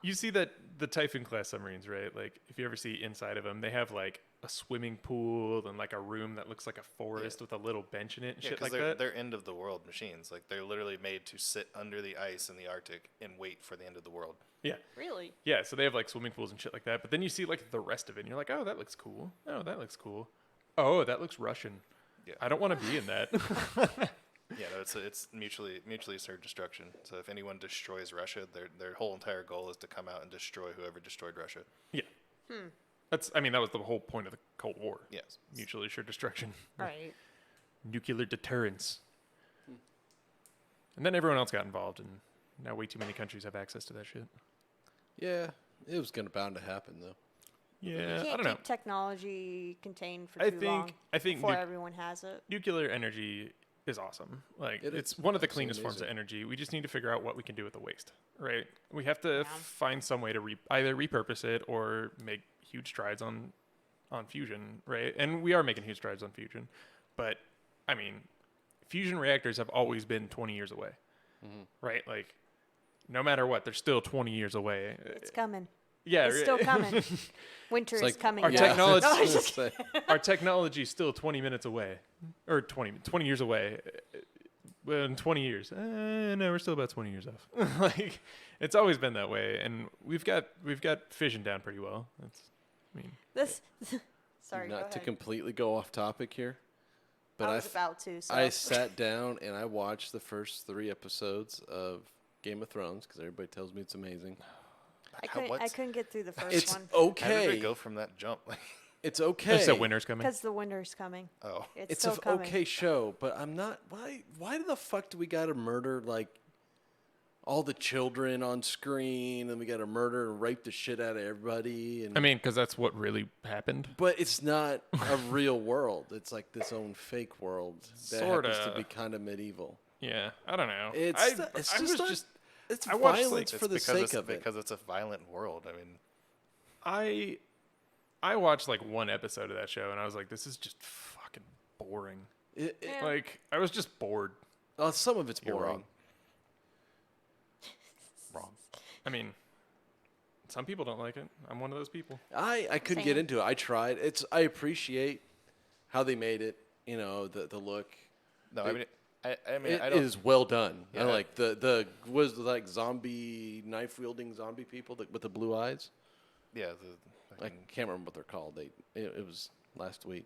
You see that the Typhon class submarines, right? Like, if you ever see inside of them, they have like a swimming pool and like a room that looks like a forest with a little bench in it and Yeah, shit because like that. they're end of the world machines. Like they're literally made to sit under the ice in the Arctic and wait for the end of the world. Yeah. Really? Yeah, so they have like swimming pools and shit like that. But then you see like the rest of it, and you're like, oh, that looks cool. Oh, that looks cool. Oh, that looks Russian. Yeah. I don't want to be in that. Yeah, no, it's mutually assured destruction. So if anyone destroys Russia, their whole entire goal is to come out and destroy whoever destroyed Russia. Yeah. That was the whole point of the Cold War. Yes. Mutually assured destruction. Right. Nuclear deterrence. And then everyone else got involved, and now way too many countries have access to that shit. Yeah, it was bound to happen though. Yeah, You I can't don't know. keep technology contained for I too long think before everyone has it. nuclear energy is awesome. Like, It is it's one of the absolutely cleanest forms of amazing. energy. We just need to figure out what we can do with the waste, right? We have to Yeah. find some way to either repurpose it or make huge strides on fusion, right? And we are making huge strides on fusion, but I mean, fusion reactors have always been 20 years away, right? Like, no matter what, they're still 20 years away. It's coming. Yeah, It's still coming. Winter is like coming. our guys. technology- No, I I'm was just gonna say, Our technology is still 20 minutes away, or 20 years away. Well, in 20 years, no, we're still about 20 years off. Like, it's always been that way, and we've got fission down pretty well. this. Sorry, go not to ahead. completely go off topic here, but I was about to. So. I sat down and I watched the first 3 episodes of Game of Thrones because everybody tells me it's amazing. I couldn't get through the first It's one How did okay. it go from that jump? It's okay. It's the winter's coming. because the winter's coming. Oh, It's It's still an coming. okay show, but I'm not. Why the fuck do we got to murder like all the children on screen, and we got to murder and rape the shit out of everybody? And I mean, because that's what really happened. but it's not a real world. It's like this own fake world that happens to Sorta. be kind of medieval. Yeah, I don't know. It's I just was not- just It's I watched, like, violence for the sake of it. because it's a violent world. I mean, I watched like one episode of that show, and I was like, this is just fucking boring. Yeah. Like, I was just bored. Some of it's You're boring. wrong. Wrong. I mean, some people don't like it. I'm one of those people. I couldn't Same. get into it. I tried. I appreciate how they made it. You know, the look. No, I mean, It I don't. is well done. I Yeah. like the was like zombie knife wielding zombie people with the blue eyes. Yeah, I fucking- can't remember what they're called. It was last week,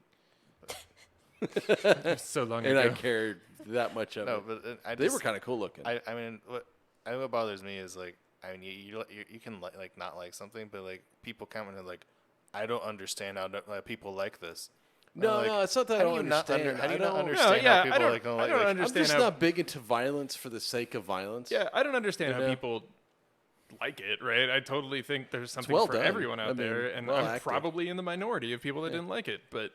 So long and I ago. cared that much of no, it. but They were kind of cool looking. I mean, what bothers me is like, I mean, you can like not like something, but like people comment and like, I don't understand how people like this. no, like, no, it's not that I How do don't you not understand. how do you I not don't- understand yeah, how I people don't- like don't I like? don't like, I'm understand just how- not big into violence for the sake of violence. Yeah, I don't understand You how know? people like it, right? I totally think there's something well for done. everyone out I mean, there, and well I'm acted. probably in the minority of people that Yeah. didn't like it, but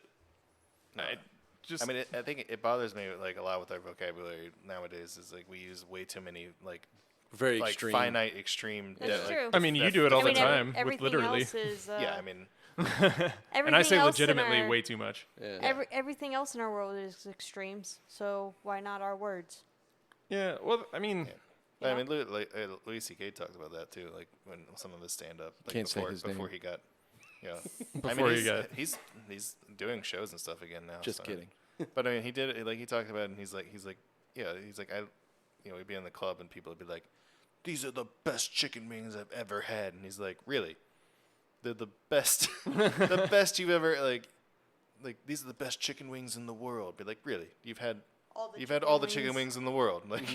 I just I mean, I think it bothers me like a lot with our vocabulary nowadays. Is like we use way too many like Very like extreme. finite extreme. That's like, true. I mean, you do it all I the mean, time with everything literally. else is, yeah, I mean, And I everything say else in legitimately our- way too much. Yeah. Everything else in our world is extremes. So why not our words? Yeah, well, I mean, I Yeah. mean, Louis C.K. talked about that too. Like when some of his stand up, like Can't say before his before name. he got, yeah, Before he he's, got- he's doing shows and stuff again now. Just so. kidding. But I mean, he did it. Like he talked about it, and he's like, yeah, he's like, we'd be in the club and people would be like, these are the best chicken wings I've ever had, and he's like, really? They're the best, the best you've ever like these are the best chicken wings in the world. Be like, really? You've had all the chicken wings in the world. Like,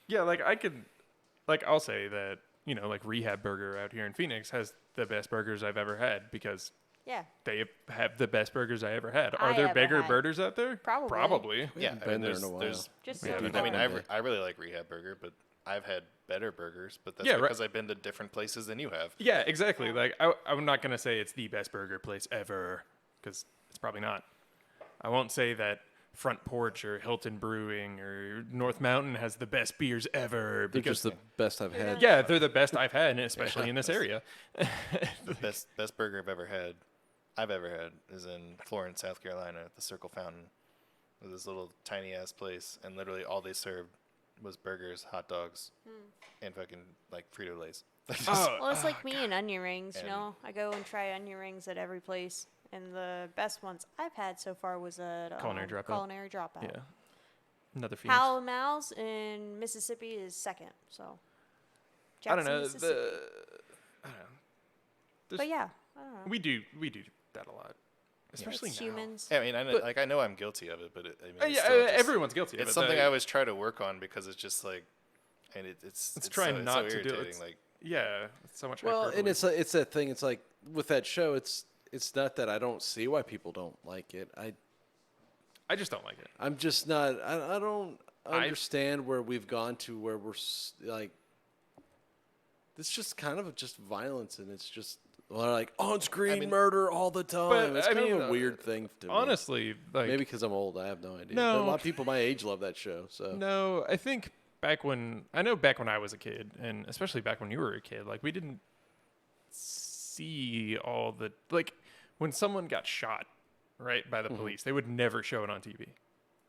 yeah, like I could, like I'll say that, you know, like Rehab Burger out here in Phoenix has the best burgers I've ever had because Yeah. they have the best burgers I ever had. I Are there ever bigger had. burgers out there? Probably. Probably. We yeah, haven't I mean, been there in a while. there's Just Yeah, so but you I know. mean, I really like Rehab Burger, but I've had better burgers. But that's Yeah, right. because I've been to different places than you have. Yeah, exactly. Like I'm not gonna say it's the best burger place ever because it's probably not. I won't say that Front Porch or Hilton Brewing or North Mountain has the best beers ever. They're Because just the best I've had. yeah, they're the best I've had, especially in this area. The best burger I've ever had is in Florence, South Carolina, at the Circle Fountain. It was this little tiny ass place, and literally all they served was burgers, hot dogs, and fucking like Frito-Lays. Well, it's like me and onion rings, you and- know. I go and try onion rings at every place, and the best ones I've had so far was at Culinary Dropout. Dropout. Yeah. Another Phoenix. Hal Mal's in Mississippi is second, so. I don't Jackson, know. Mississippi. I don't know. But yeah, I don't know. We do that a lot, especially It's now. humans. Yeah, I mean, I know, But- I know I'm guilty of it, but it's Yeah, still just- everyone's guilty of it. It's something though. I always try to work on because it's just like, and it's trying so, not it's so to do it. irritating. Like, Yeah, it's so much. Well, hyperbole. and it's that thing. It's like with that show. It's not that I don't see why people don't like it. I just don't like it. I'm just not. I don't understand where we've gone to where we're like. It's just kind of just violence, and it's just like on-screen murder all the time. But, It's I kind of mean, a weird thing to me. Honestly, like Maybe because I'm old, I have no idea. No. But a lot of people my age love that show. So no, I think back when I was a kid, and especially back when you were a kid, like we didn't see all the like when someone got shot, right, by the police, they would never show it on TV,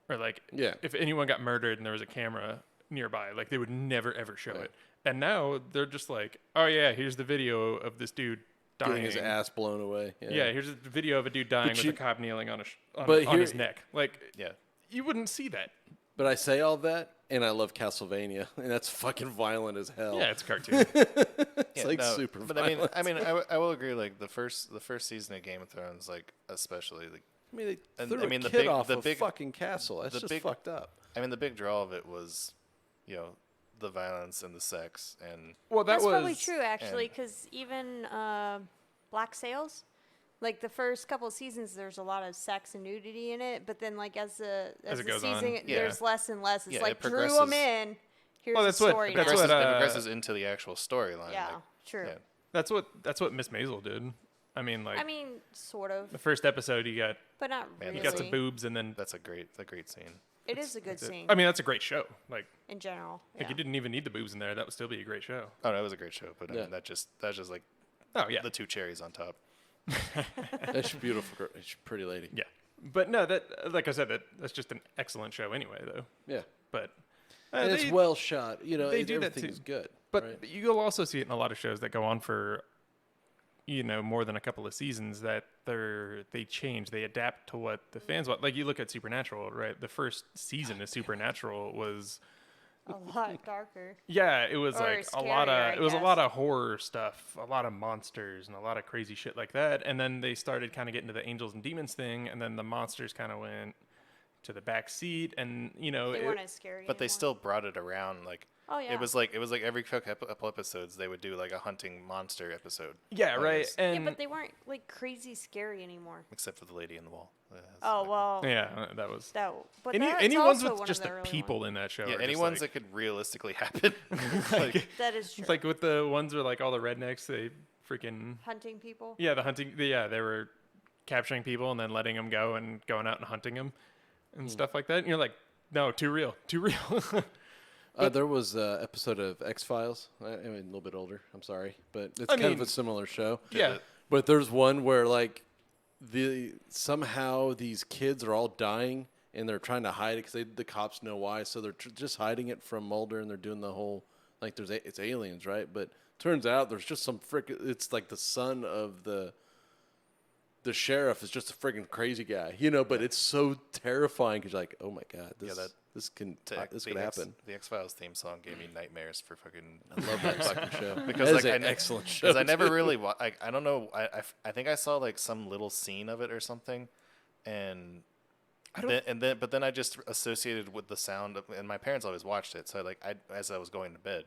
or like Yeah. if anyone got murdered and there was a camera nearby, like they would never ever show it. And now they're just like, oh yeah, here's the video of this dude dying. getting his ass blown away. Yeah, here's a video of a dude dying with you- a cop kneeling on But on here- his neck. Like, yeah, you wouldn't see that. But I say all that, and I love Castlevania, and that's fucking violent as hell. Yeah, it's a cartoon. It's like super But violent. I will agree. Like the first season of Game of Thrones, like especially, like I mean, they and- threw I mean, a the kid big- off the a big- fucking castle. That's the just big- fucked up. I mean, the big draw of it was, you know, the violence and the sex, and Well, That's probably true, actually, because even Black Sails, like the first couple of seasons, there's a lot of sex and nudity in it, but then like as the it goes on, season, yeah. there's less and less. It's Yeah, like it drew progresses. them in. Here's Well, the that's what- story that's now. what, it progresses into the actual storyline. yeah, like, true. yeah. That's what Miss Maisel did. I mean, like I mean, sort of, the first episode, you got but not Man, really. you got some boobs, and then That's a great scene. It is a good scene I mean, that's a great show. Like in general. you Yeah. didn't even need the boobs in there. That would still be a great show. Oh, no, it was a great show, but I Yeah. mean, that's just like Oh yeah, the two cherries on top. That's beautiful. She's a pretty lady. yeah. But no, that like I said, that's just an excellent show anyway, though. Yeah. But And it's well shot. You know, they do that everything's too. good. But right? you'll also see it in a lot of shows that go on for, more than a couple of seasons. That they change, they adapt to what the fans want. Like you look at Supernatural, right? The first season of Supernatural was, a lot darker. yeah, it was Or like a lot scarier, of, I it was a guess. lot of horror stuff, a lot of monsters, and a lot of crazy shit like that. And then they started kind of getting to the angels and demons thing, and then the monsters kind of went to the back seat, and They weren't as scary. But they anymore. still brought it around. Like Oh yeah. it was like every couple episodes they would do like a hunting monster episode. yeah, right. Always. Yeah, And but they weren't like crazy scary anymore. Except for the lady in the wall. Oh well. yeah, that was. But Any that's ones also with one just of the early people ones. in that show. Yeah, are any just ones like, that could realistically happen. Like, That is true. like with the ones where like all the rednecks, they freaking Hunting people. yeah, the hunting. Yeah, they were capturing people and then letting them go and going out and hunting them and stuff like that. And you're like, no, too real, too real. There was an episode of X-Files. I mean, a little bit older. I'm sorry. But it's I kind of mean, a similar show. yeah, But there's one where like somehow these kids are all dying and they're trying to hide it because the cops know why. So they're just hiding it from Mulder, and they're doing the whole like it's aliens, right? But turns out there's just some it's like the son of the sheriff is just a freaking crazy guy, But it's so terrifying because you're like, oh my god, this could happen. The X-Files theme song gave me nightmares for fucking. I love that fucking show Because That is like an excellent show. Because I never really I don't know. I think I saw like some little scene of it or something, and then I just associated with the sound of, and my parents always watched it. So as I was going to bed,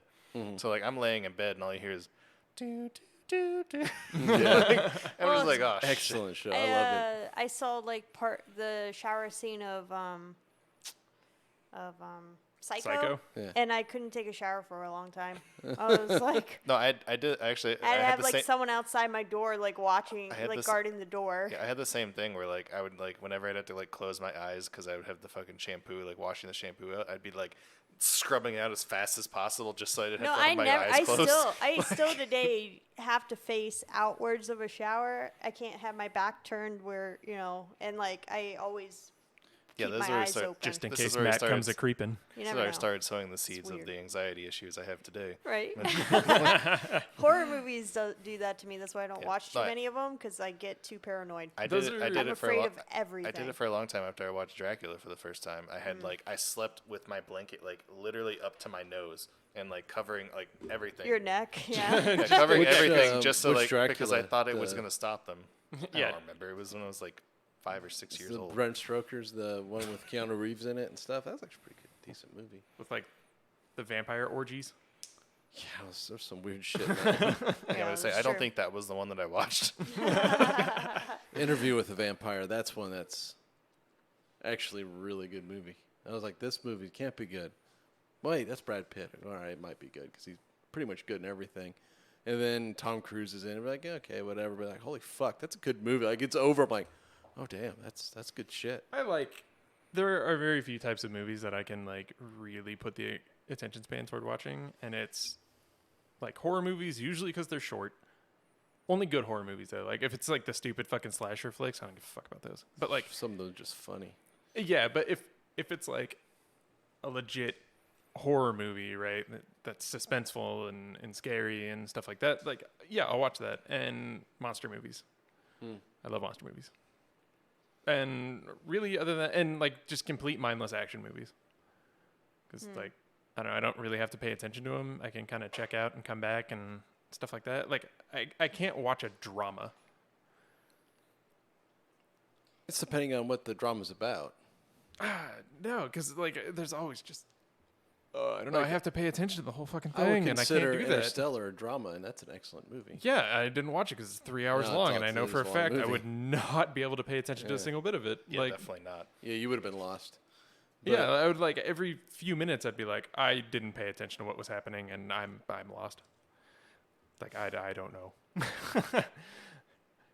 so like I'm laying in bed and all you hear is do do do. Yeah. I'm just like, oh, shit. Excellent show. I love it. I saw like the shower scene of of Psycho. Psycho? Yeah. And I couldn't take a shower for a long time. I was like, No, I did actually. I had the like same, someone outside my door, like watching, I had like this- guarding the door. Yeah, I had the same thing where like I would like whenever I'd have to like close my eyes because I would have the fucking shampoo, like washing the shampoo out, I'd be like scrubbing it out as fast as possible just so I didn't No, have to I have my never. eyes closed. I still today have to face outwards of a shower. I can't have my back turned where and like I always Yeah, keep this is my where we eyes start- open. Just in This is case where it Matt starts. comes a creeping. You This is never where know. I started sowing the seeds of weird. the anxiety issues I have today. Right. Horror movies do that to me. That's why I don't Yeah. watch too No, many of them because I get too paranoid. I Those did it. I are- did I'm it for a afraid long. of everything. I did it for a long time after I watched Dracula for the first time. I had like I slept with my blanket like literally up to my nose and like covering like everything. Your neck, yeah. Yeah, covering Which, everything just so which like because I Dracula? thought it was The- gonna stop them. I Yeah. don't remember. It was when I was like 5 or 6 years The old. Brent Stoker's the one with Keanu Reeves in it and stuff. That was actually a pretty good, decent movie. With like the vampire orgies. Yeah, there's some weird shit. in that. I would say that's I don't true. think that was the one that I watched. Interview with a Vampire. That's one that's actually a really good movie. I was like, this movie can't be good. Wait, that's Brad Pitt. All right, it might be good because he's pretty much good in everything. And then Tom Cruise is in it. We're like, okay, whatever. But like, holy fuck, that's a good movie. Like, it's over. I'm like, oh damn, that's good shit. There are very few types of movies that I can like really put the attention span toward watching, and it's like horror movies usually because they're short. Only good horror movies though. Like if it's like the stupid fucking slasher flicks, I don't give a fuck about those. But like Some of them are just funny. yeah, but if it's like a legit horror movie, right, that's suspenseful and scary and stuff like that, like yeah, I'll watch that. And monster movies. I love monster movies. And really, other than and like just complete mindless action movies, because like I don't know, I don't really have to pay attention to them. I can kind of check out and come back and stuff like that. Like I can't watch a drama. It's depending on what the drama's about. No, because like there's always just I don't know. I have to pay attention to the whole fucking I would thing, and I can't consider do that. Interstellar a drama, and that's an excellent movie. Yeah, I didn't watch it because it's 3 hours No, long, it's and I know absolutely for a is a long fact I movie. would not be able to pay attention to a Yeah. single bit of it. Yeah, like, definitely not. Yeah, you would have been lost. But yeah, I would like every few minutes I'd be like, I didn't pay attention to what was happening, and I'm lost. Like I don't know.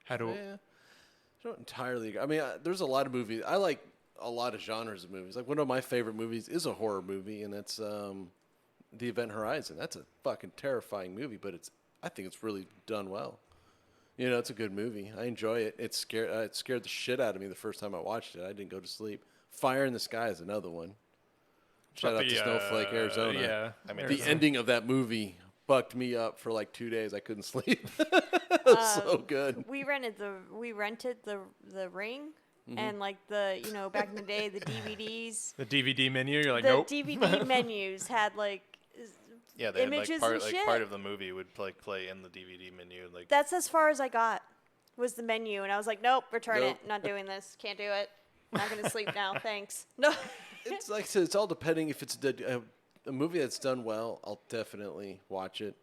How do Yeah, I don't entirely agree. I mean, there's a lot of movies. I like a lot of genres of movies. Like one of my favorite movies is a horror movie, and that's The Event Horizon. That's a fucking terrifying movie, but I think it's really done well. You know, it's a good movie. I enjoy it. It scared the shit out of me the first time I watched it. I didn't go to sleep. Fire in the Sky is another one. Shout out to Snowflake, Arizona. Yeah, I mean, The Arizona. ending of that movie bucked me up for like 2 days. I couldn't sleep. It was so good. We rented the Ring, and like the back in the day the DVDs. The DVD menu, you're like, The nope. DVD menus had like Yeah, they had images like and shit. part of the movie would like play in the DVD menu. Like That's as far as I got, was the menu, and I was like, nope, return Nope. it. Not doing this. Can't do it. Not gonna sleep now. Thanks. No. It's like I said, it's all depending. If it's a movie that's done well, I'll definitely watch it.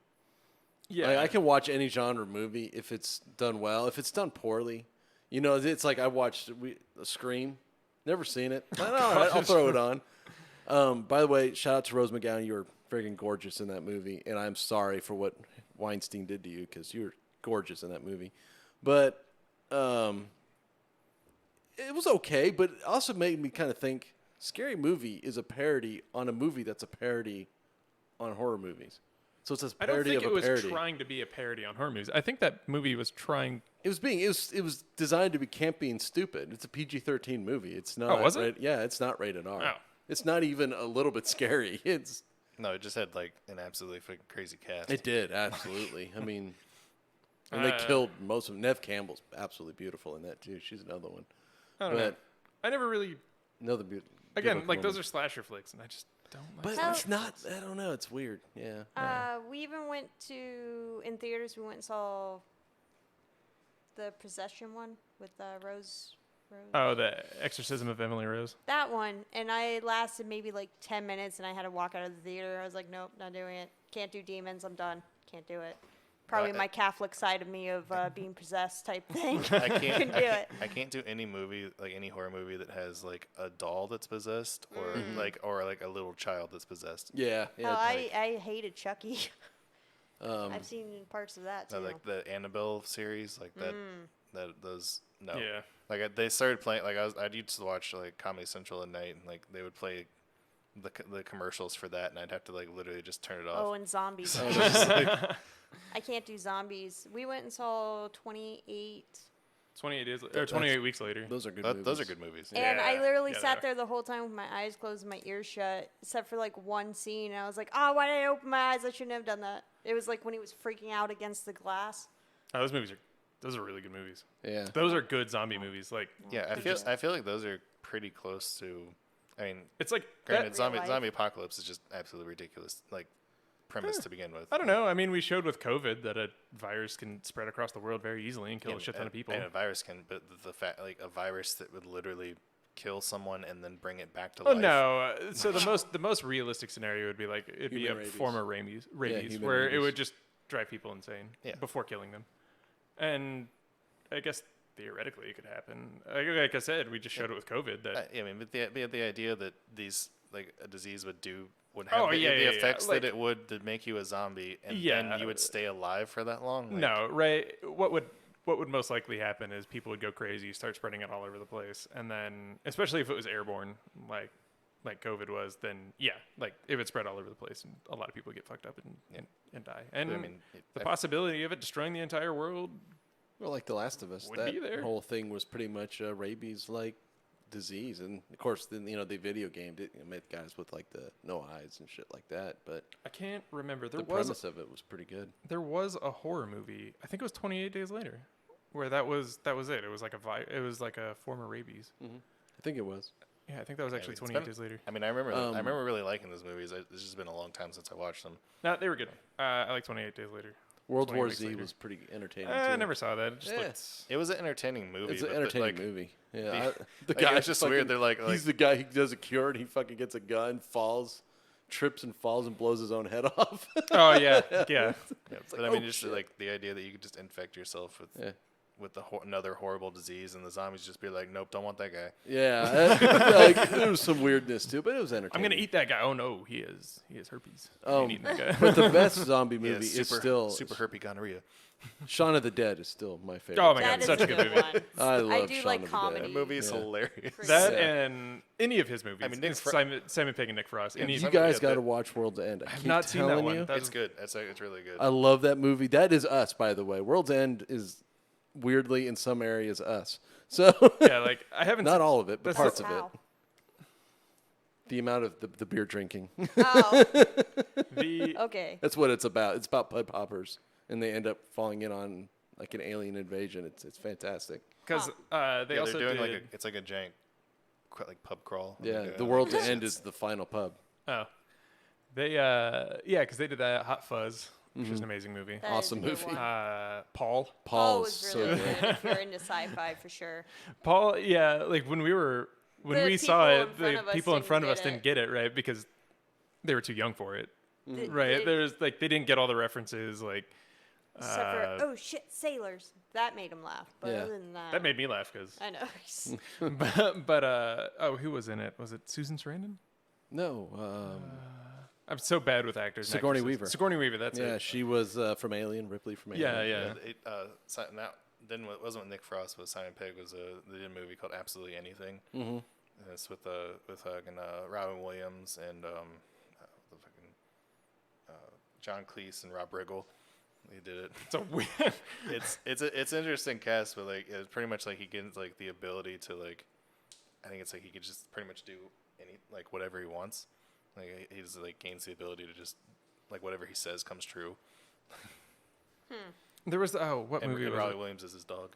Yeah, Like, I can watch any genre movie if it's done well. If it's done poorly, it's like I watched Scream. Never seen it. I don't know, I'll throw it on. By the way, shout out to Rose McGowan. You were friggin' gorgeous in that movie, and I'm sorry for what Weinstein did to you because you were gorgeous in that movie. But it was okay, but it also made me kind of think Scary Movie is a parody on a movie that's a parody on horror movies. So it's a I don't parody think of it a was parody. trying to be a parody on horror movies. I think that movie was trying. It was designed to be campy and stupid. It's a PG-13 movie. It's not. Oh, was it? Yeah, it's not rated R. Oh. It's not even a little bit scary. no, it just had like an absolutely fucking crazy cast. It did absolutely. I mean, and they Uh, killed most of them. Nev Campbell's absolutely beautiful in that too. She's another one. I don't know. But I never really. another beautiful. Again, like those are slasher flicks, and I just don't like. But How- it's not. I don't know. It's weird. Yeah. We even went in theaters. We went and saw the Possession one with Rose. Oh, the Exorcism of Emily Rose. That one, and I lasted maybe like 10 minutes, and I had to walk out of the theater. I was like, nope, not doing it. Can't do demons. I'm done. Can't do it. Probably my Catholic side of me of being possessed type thing. I can't Couldn't do it. I can't do any movie, like any horror movie that has like a doll that's possessed or like a little child that's possessed. Yeah. Oh, I hated Chucky. I've seen parts of that too. Like the Annabelle series, like that those no. Yeah. Like they started playing, like I used to watch like Comedy Central at night, and like they would play the commercials for that, and I'd have to like literally just turn it off. Oh, and zombies. I can't do zombies. We went and saw 28. 28 days or 28 weeks later. Those are good movies. Those are good movies. And I Yeah, literally yeah, sat they there the whole time with my eyes closed and my ears shut, except for like one scene. And I was like, oh, why did I open my eyes? I shouldn't have done that. It was like when he was freaking out against the glass. Oh, those are really good movies. Yeah. Those are good zombie movies. Like, Yeah, I feel like those are pretty close to. I mean, it's like granted, Real life. zombie apocalypse is just absolutely ridiculous. Like premise to begin with. I don't know. I mean, we showed with COVID that a virus can spread across the world very easily and kill a shit ton of people. And a virus can, but the fact, like a virus that would literally kill someone and then bring it back to Oh life. no! So the most realistic scenario would be like it'd be Human a rabies. form of rabies, human where it rabies. would just drive people insane Yeah. before killing them. And I guess theoretically it could happen. Like I said, we just showed it with COVID. That I mean, but the idea that these like a disease would have the yeah. effects Like- that it would to make you a zombie, and Yeah. then you would stay alive for that long. Like, no, right? What would most likely happen is people would go crazy, start spreading it all over the place, and then especially if it was airborne, like COVID was, then yeah, like it would spread all over the place, and a lot of people would get fucked up and die. And I mean, the possibility of it destroying the entire world. Well, like The Last of Us, Would that be there. whole thing was pretty much a rabies-like disease, and of course, then they video gamed it and made guys with like the no eyes and shit like that. But I can't remember. the premise of it was pretty good. There was a horror movie. I think it was 28 Days Later, where that was it. It was like it was like a form of rabies. I think it was. Yeah, I think that was actually it's 28 been- Days Later. I mean, I remember really liking those movies. It's just been a long time since I watched them. No, they were good. I like 28 Days Later. World 20 War weeks Z later. was pretty entertaining I too. never saw that. It just Yeah. looked. It was an entertaining movie. It's an but entertaining movie. Yeah, the like, guy it's just weird. They're like he's the guy who does a cure and he fucking gets a gun, trips and falls and blows his own head off. Oh yeah, yeah. Yeah, but I mean, oh, just shit. like the idea that you could just infect yourself with Yeah. another horrible disease, and the zombies just be like, nope, don't want that guy. Yeah, like, there was some weirdness too, but it was I'm entertaining. gonna eat that guy. Oh no, he has herpes. I Oh, ain't eating that guy. but the best zombie Yeah, movie is super still herpy gonorrhea. Shaun of the Dead is still my favorite. Oh my That god, is such a good movie. one. I love do Shaun like of the Dead. comedy. That movie is Yeah. hilarious. That Yeah. and any of his movies. I mean, Nick Simon Pegg and Nick Frost. Any You of guys yeah, got to that- watch World's End. I I've keep not seen that telling one. you. That- It's good. It's really good. I love that movie. That is us, by the way. World's End is weirdly in some areas us. So Yeah, like I haven't. not seen, all of it, but That's parts of it. How? The amount of the beer drinking. Oh, the okay. That's what it's about. It's about pub poppers, and they end up falling in on like an alien invasion. It's fantastic. because they yeah, also they're doing did. it's like a giant, like pub crawl. Yeah, Like, the World's End is the final pub. Oh, they because they did that Hot Fuzz, which is an amazing movie. That is a Awesome good movie. one. Paul. Paul Paul's was so really good. good if you're into sci-fi for sure. Paul, yeah, like when The we saw people it, in front the of us people in didn't front of get us didn't it. get it right because they were too young for it. Th- Right? th- There's like they didn't get all the references. Like Except for oh shit, sailors. That made him laugh. But Yeah. other than that, that made me laugh because. I know. but oh, who was in it? Was it Susan Sarandon? No, I'm so bad with actors. and Sigourney actresses. Weaver. Sigourney Weaver. That's yeah, it. she was from Alien, Ripley from Yeah, Alien. yeah. It wasn't with Nick Frost, but Simon Pegg they did a movie called Absolutely Anything. Mm-hmm. And it's with fucking Robin Williams and the fucking John Cleese and Rob Riggle. They did it. It's a weird. It's an interesting cast, but like it's pretty much like he gets like the ability to like, I think it's like he could just pretty much do whatever he wants. Like he's like gains the ability to just like whatever he says comes true. There was what And, movie and was Robbie it? Williams is his dog.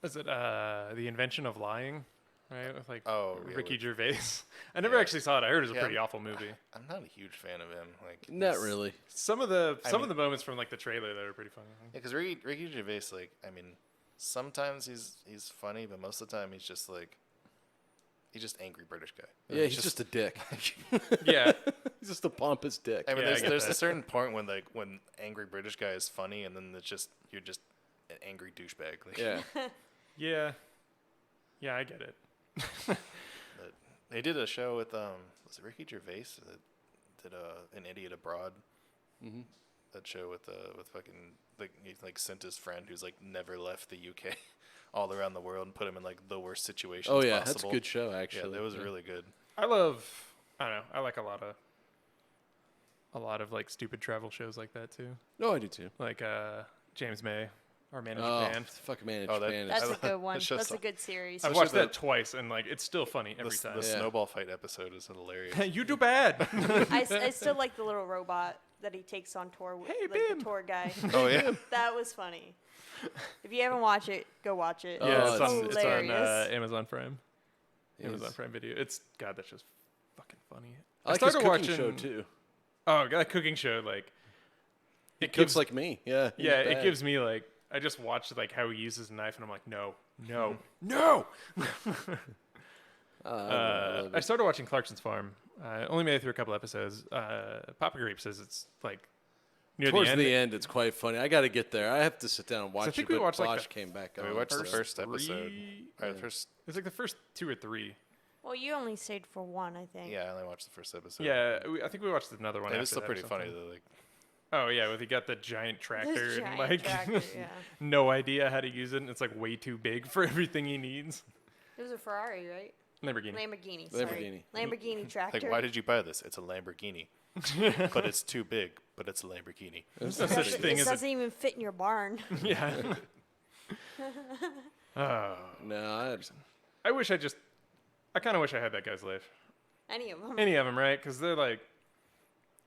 Was it The Invention of Lying? Right, with like Oh, yeah, Ricky with- Gervais. I never Yeah. actually saw it. I heard it was a Yeah. pretty awful movie. I'm not a huge fan of him. Like Not he's- really. Some of the I mean- the moments from like the trailer that were pretty funny. Yeah, because Ricky Gervais, like, I mean, sometimes he's funny, but most of the time he's just like, He's just angry British guy. Yeah, he's just a dick. Yeah. He's just a pompous dick. I mean, Yeah, I get there's a that. certain point when angry British guy is funny, and then you're just an angry douchebag. Like, Yeah. Yeah. Yeah, I get it. But they did a show with was it Ricky Gervais that did An Idiot Abroad? Mm-hmm. That show with fucking he sent his friend who's like never left the UK all around the world and put him in like the worst situations Oh yeah, possible. that's a good show actually. Yeah, that was really good. I like a lot of like stupid travel shows like that too. No, I do too. Like James May, Our Man in Oh, Japan. fucking Man in Oh, that- Japan. That's is- a good one. That's just That's a good series. I've Especially watched the- that twice and like it's still funny every The time. Yeah. snowball fight episode is hilarious. You do bad. I still like the little robot that he takes on tour with, Hey, like Bim. the tour guy. Oh yeah. That was funny. If you haven't watched it, go watch it. Yeah, Oh, it's on hilarious. Amazon Prime. It Amazon is. Prime Video. It's God, that's just fucking funny. I like his cooking show too. Oh, that cooking show, like He it cooks gives like me. Yeah. he's yeah, it bad. gives me like I just watched like how he uses a knife, and I'm like, no. I love I it. started watching Clarkson's Farm. Only made it through a couple episodes. Papa Grape says it's like near Towards the end. it's quite funny. I got to get there. I have to sit down and watch think it. we but watched, like, Bosch the- came back. We on. watched the first episode. three- First, It's like the first 2 or 3. Well, you only stayed for one, I think. yeah, I only watched the first episode. Yeah, I think we watched another one. It was after still that or pretty funny something. though. Like, Oh yeah, with he got the giant tractor This and giant like tractor, yeah. no idea how to use it, and it's like way too big for everything he needs. It was a Ferrari, right? Lamborghini. Lamborghini. Sorry. Lamborghini tractor. like, why did you buy this? It's a Lamborghini, but it's too big. But it's a Lamborghini. There's no such thing It as a doesn't even fit in your barn. yeah. Oh, No, I kind of wish I had that guy's life. Any of them. Any of them, right? Because they're like,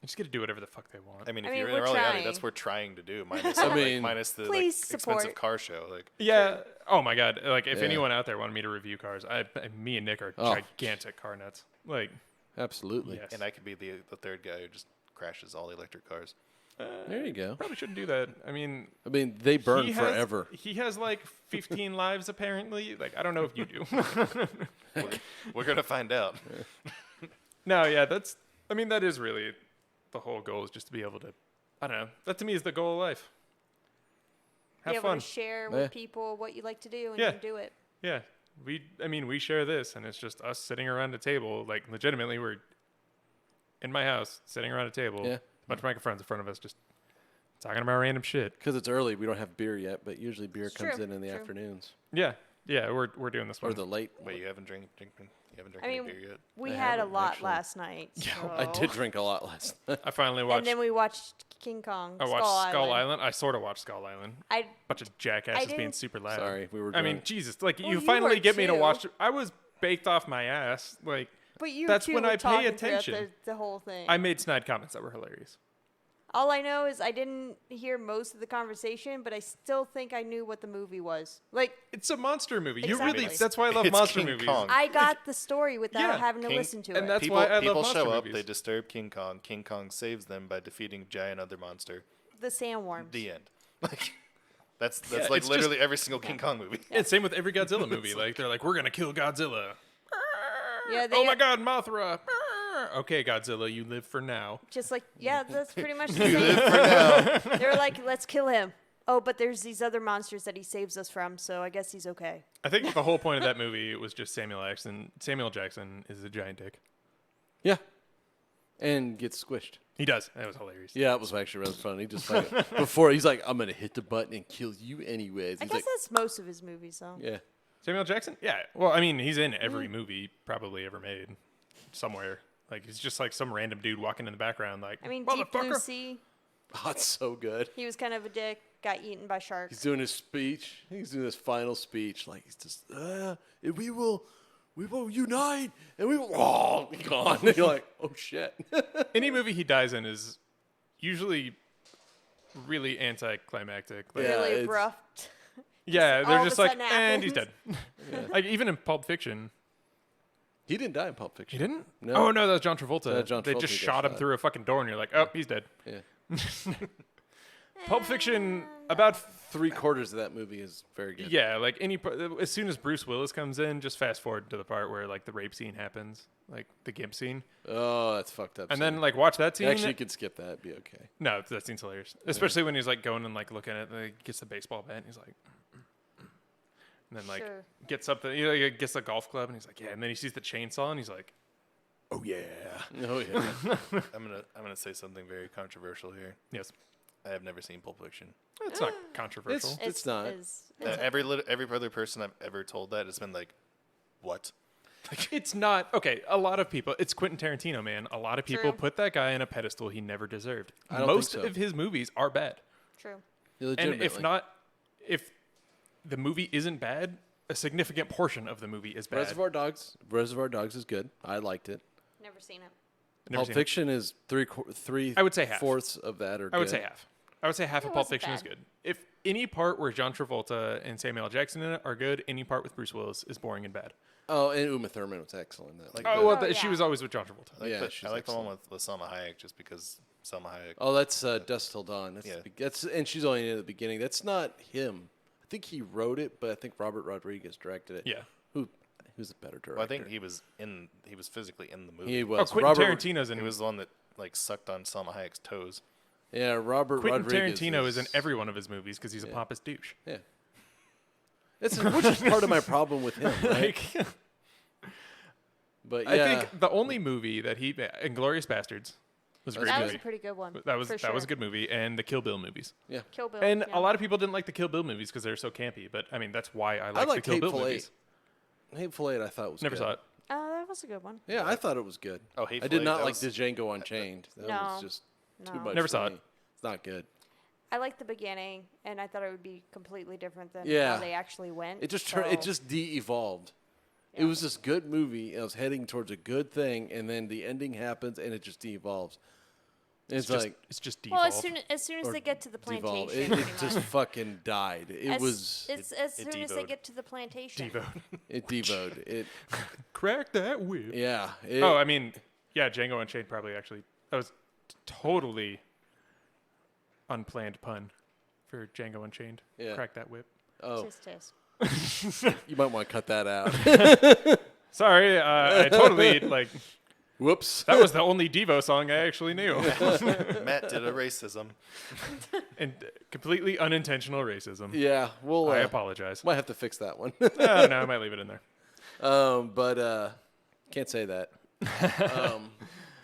you just get to do whatever the fuck they want. I mean, I if mean, you're in we're reality, trying. that's what we're trying to do. Minus, minus the Please expensive support. car show. Like, Yeah. Oh my god. Like, if Yeah. anyone out there wanted me to review cars, me and Nick are Oh. gigantic car nuts. Like, absolutely. yes. and I could be the third guy who just crashes all electric cars. There you go. Probably shouldn't do that. I mean, They burn he forever. He has like 15 lives apparently. Like, I don't know if you do. We're gonna find out. No, yeah, that is really the whole goal, is just to be able to, I don't know. That to me is the goal of life. Have Be able fun. to share Yeah. with people what you like to do and Yeah. you do it. Yeah. We share this, and it's just us sitting around a table. Like, legitimately, we're in my house, sitting around a table. Yeah. Bunch of microphones in front of us, just talking about random shit. Because it's early, we don't have beer yet, but usually beer It's comes true, in the true. afternoons Yeah. Yeah, we're doing this one. or the late. Wait, you haven't drank I any mean, beer yet? we I had a haven't, lot actually. last night. I did so- drink a lot last night. I finally watched. And then we watched King Kong. I watched Skull Island. I sort of watched Skull Island. Bunch of jackasses being didn't- super loud. Sorry, we were I mean, drunk. Jesus, like Well, you you finally were get me to too. watch. I was baked off my ass. Like, But you That's two when were I pay talking throughout attention. The whole thing. I made snide comments that were hilarious. All I know is I didn't hear most of the conversation, but I still think I knew what the movie was. Like, It's a monster movie. You really. Exactly. That's why I love It's monster King movies. Kong. I got the story without Yeah, having to King- listen to and it. that's People, why I love people monster show up, movies. they disturb King Kong. King Kong saves them by defeating giant other monster. The sandworms. The end. Like, that's Yeah, like it's literally every single King Kong movie. And same with every Godzilla movie. Like, they're like, we're gonna kill Godzilla. Yeah, Oh my God, Mothra. Okay, Godzilla, you live for now. Just like, yeah, that's pretty much the same. They were like, let's kill him. Oh, but there's these other monsters that he saves us from, so I guess he's okay. I think the whole point of that movie was just Samuel Jackson. Samuel Jackson is a giant dick. Yeah. And gets squished. He does. That was hilarious. Yeah, it was actually really fun. He just like, before he's like, I'm gonna hit the button and kill you anyways. I He's guess like, that's most of his movies, though. yeah. Samuel Jackson? Yeah. Well, I mean, he's in every movie probably ever made somewhere. Like, he's just like some random dude walking in the background, like, I mean, Deep Blue motherfucker. Sea, Oh, it's so good. he was kind of a dick, got eaten by sharks. He's doing his speech. He's doing his final speech. Like he's just, we will unite, and we will. Oh, gone. You're like, oh shit. Any movie he dies in is usually really anticlimactic. Like, Yeah, really it's- abrupt. yeah, all they're of a just like, sudden and he's dead. happens. Like, even in Pulp Fiction, He didn't die in Pulp Fiction. he didn't? No. Oh, no, that was John Travolta. John They Travolta just got shot him shot. through a fucking door, and you're like, oh, he's dead. Yeah. Pulp Fiction, about 3/4 of that movie is very good. yeah, like as soon as Bruce Willis comes in, just fast forward to the part where like the rape scene happens, like the gimp scene, Oh, that's fucked up. and scene. then like watch that scene. Actually, you could skip that. It'd be okay. No, that scene's hilarious, especially when he's like going and like looking at, like, gets the baseball bat, and he's like, and then like Sure. gets something, he gets a golf club, and he's like, yeah, and then he sees the chainsaw, and he's like, oh yeah, Oh yeah. I'm gonna say something very controversial here. yes, I have never seen Pulp Fiction. it's not controversial. It's not. Every other person I've ever told that has been like, "What?" It's not okay. A lot of people, it's Quentin Tarantino, man. A lot of people True. put that guy in a pedestal he never deserved. I don't Most think so. of his movies are bad, True. and if the movie isn't bad, a significant portion of the movie is bad. Reservoir Dogs is good. I liked it. Never seen it. Never Pulp seen it. Fiction is three. I would say half. Fourths of that are. I would good. say half. I would say half It of Pulp wasn't Fiction is bad. good. If any part where John Travolta and Samuel L. Jackson in it are good, any part with Bruce Willis is boring and bad. Oh, and Uma Thurman was excellent. That Like was Oh, good. well, Oh, she yeah. was always with John Travolta. Like Yeah, the, she's I like the one excellent. with Salma Hayek just because Salma Hayek. Oh, that's Dust Till Dawn. That's, Yeah. that's and she's only in it at the beginning. That's not him. I think he wrote it, but I think Robert Rodriguez directed it. Yeah. Who's a better director? Well, I think he was physically in the movie. he Oh, was. Quentin Robert, Tarantino's in. He was the one that like sucked on Salma Hayek's toes. Yeah, Robert Quentin Rodriguez Tarantino is in every one of his movies because he's a pompous douche. Yeah. Which is part of my problem with him, right? Like, But yeah, I think the only movie that he, Inglourious Bastards, was a great That was movie. a pretty good one. That was for that was a sure. good movie, and the Kill Bill movies. yeah. Kill Bill. And yeah. a lot of people didn't like the Kill Bill movies because they're so campy. But I mean, that's why I like the liked Kill Bill Hateful movies. Eight. Hateful Eight, I thought was Never good. saw it. That was a good one. Yeah, I thought it was good. Oh, I Hateful did Eight, not that like was- the Django Unchained. That was No. just No. too much. Never for saw it. me. It's not good. I liked the beginning, and I thought it would be completely different than Yeah. how they actually went. It just so, it just de-evolved. It Yeah. was this good movie. And I was heading towards a good thing, and then the ending happens, and it just de-evolves. It's like it's just Well, default. as soon as or they get to the devolved. plantation, It pretty just much. fucking died. It as, was It's as it soon as they devoed. get to the plantation. Devo. it devoted. It Crack that whip. yeah. It, Oh, I mean, yeah, Django Unchained probably actually. That was totally unplanned pun for Django Unchained. Yeah. Crack that whip. oh, Tisk tisk. you might want to cut that out. Sorry, I totally like. Whoops. That was the only Devo song I actually knew, Matt did a racism. and completely unintentional racism. Yeah, we'll. I apologize. Might have to fix that one. No, I might leave it in there. But can't say that.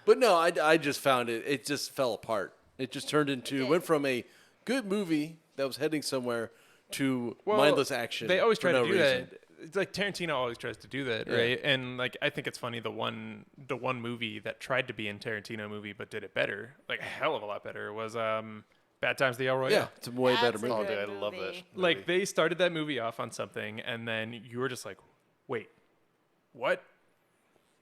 But no, I just found it just fell apart. It just turned into, went from a good movie that was heading somewhere to mindless action. They always for try no to do reason. that. It's like Tarantino always tries to do that, Yeah. right? And like I think it's funny the one movie that tried to be in Tarantino movie but did it better, like a hell of a lot better, was Bad Times at the El Royale. Yeah, it's a way better That's a movie. Oh, good dude, I love that. movie. Like movie. they started that movie off on something, and then you were just like, "Wait, what?"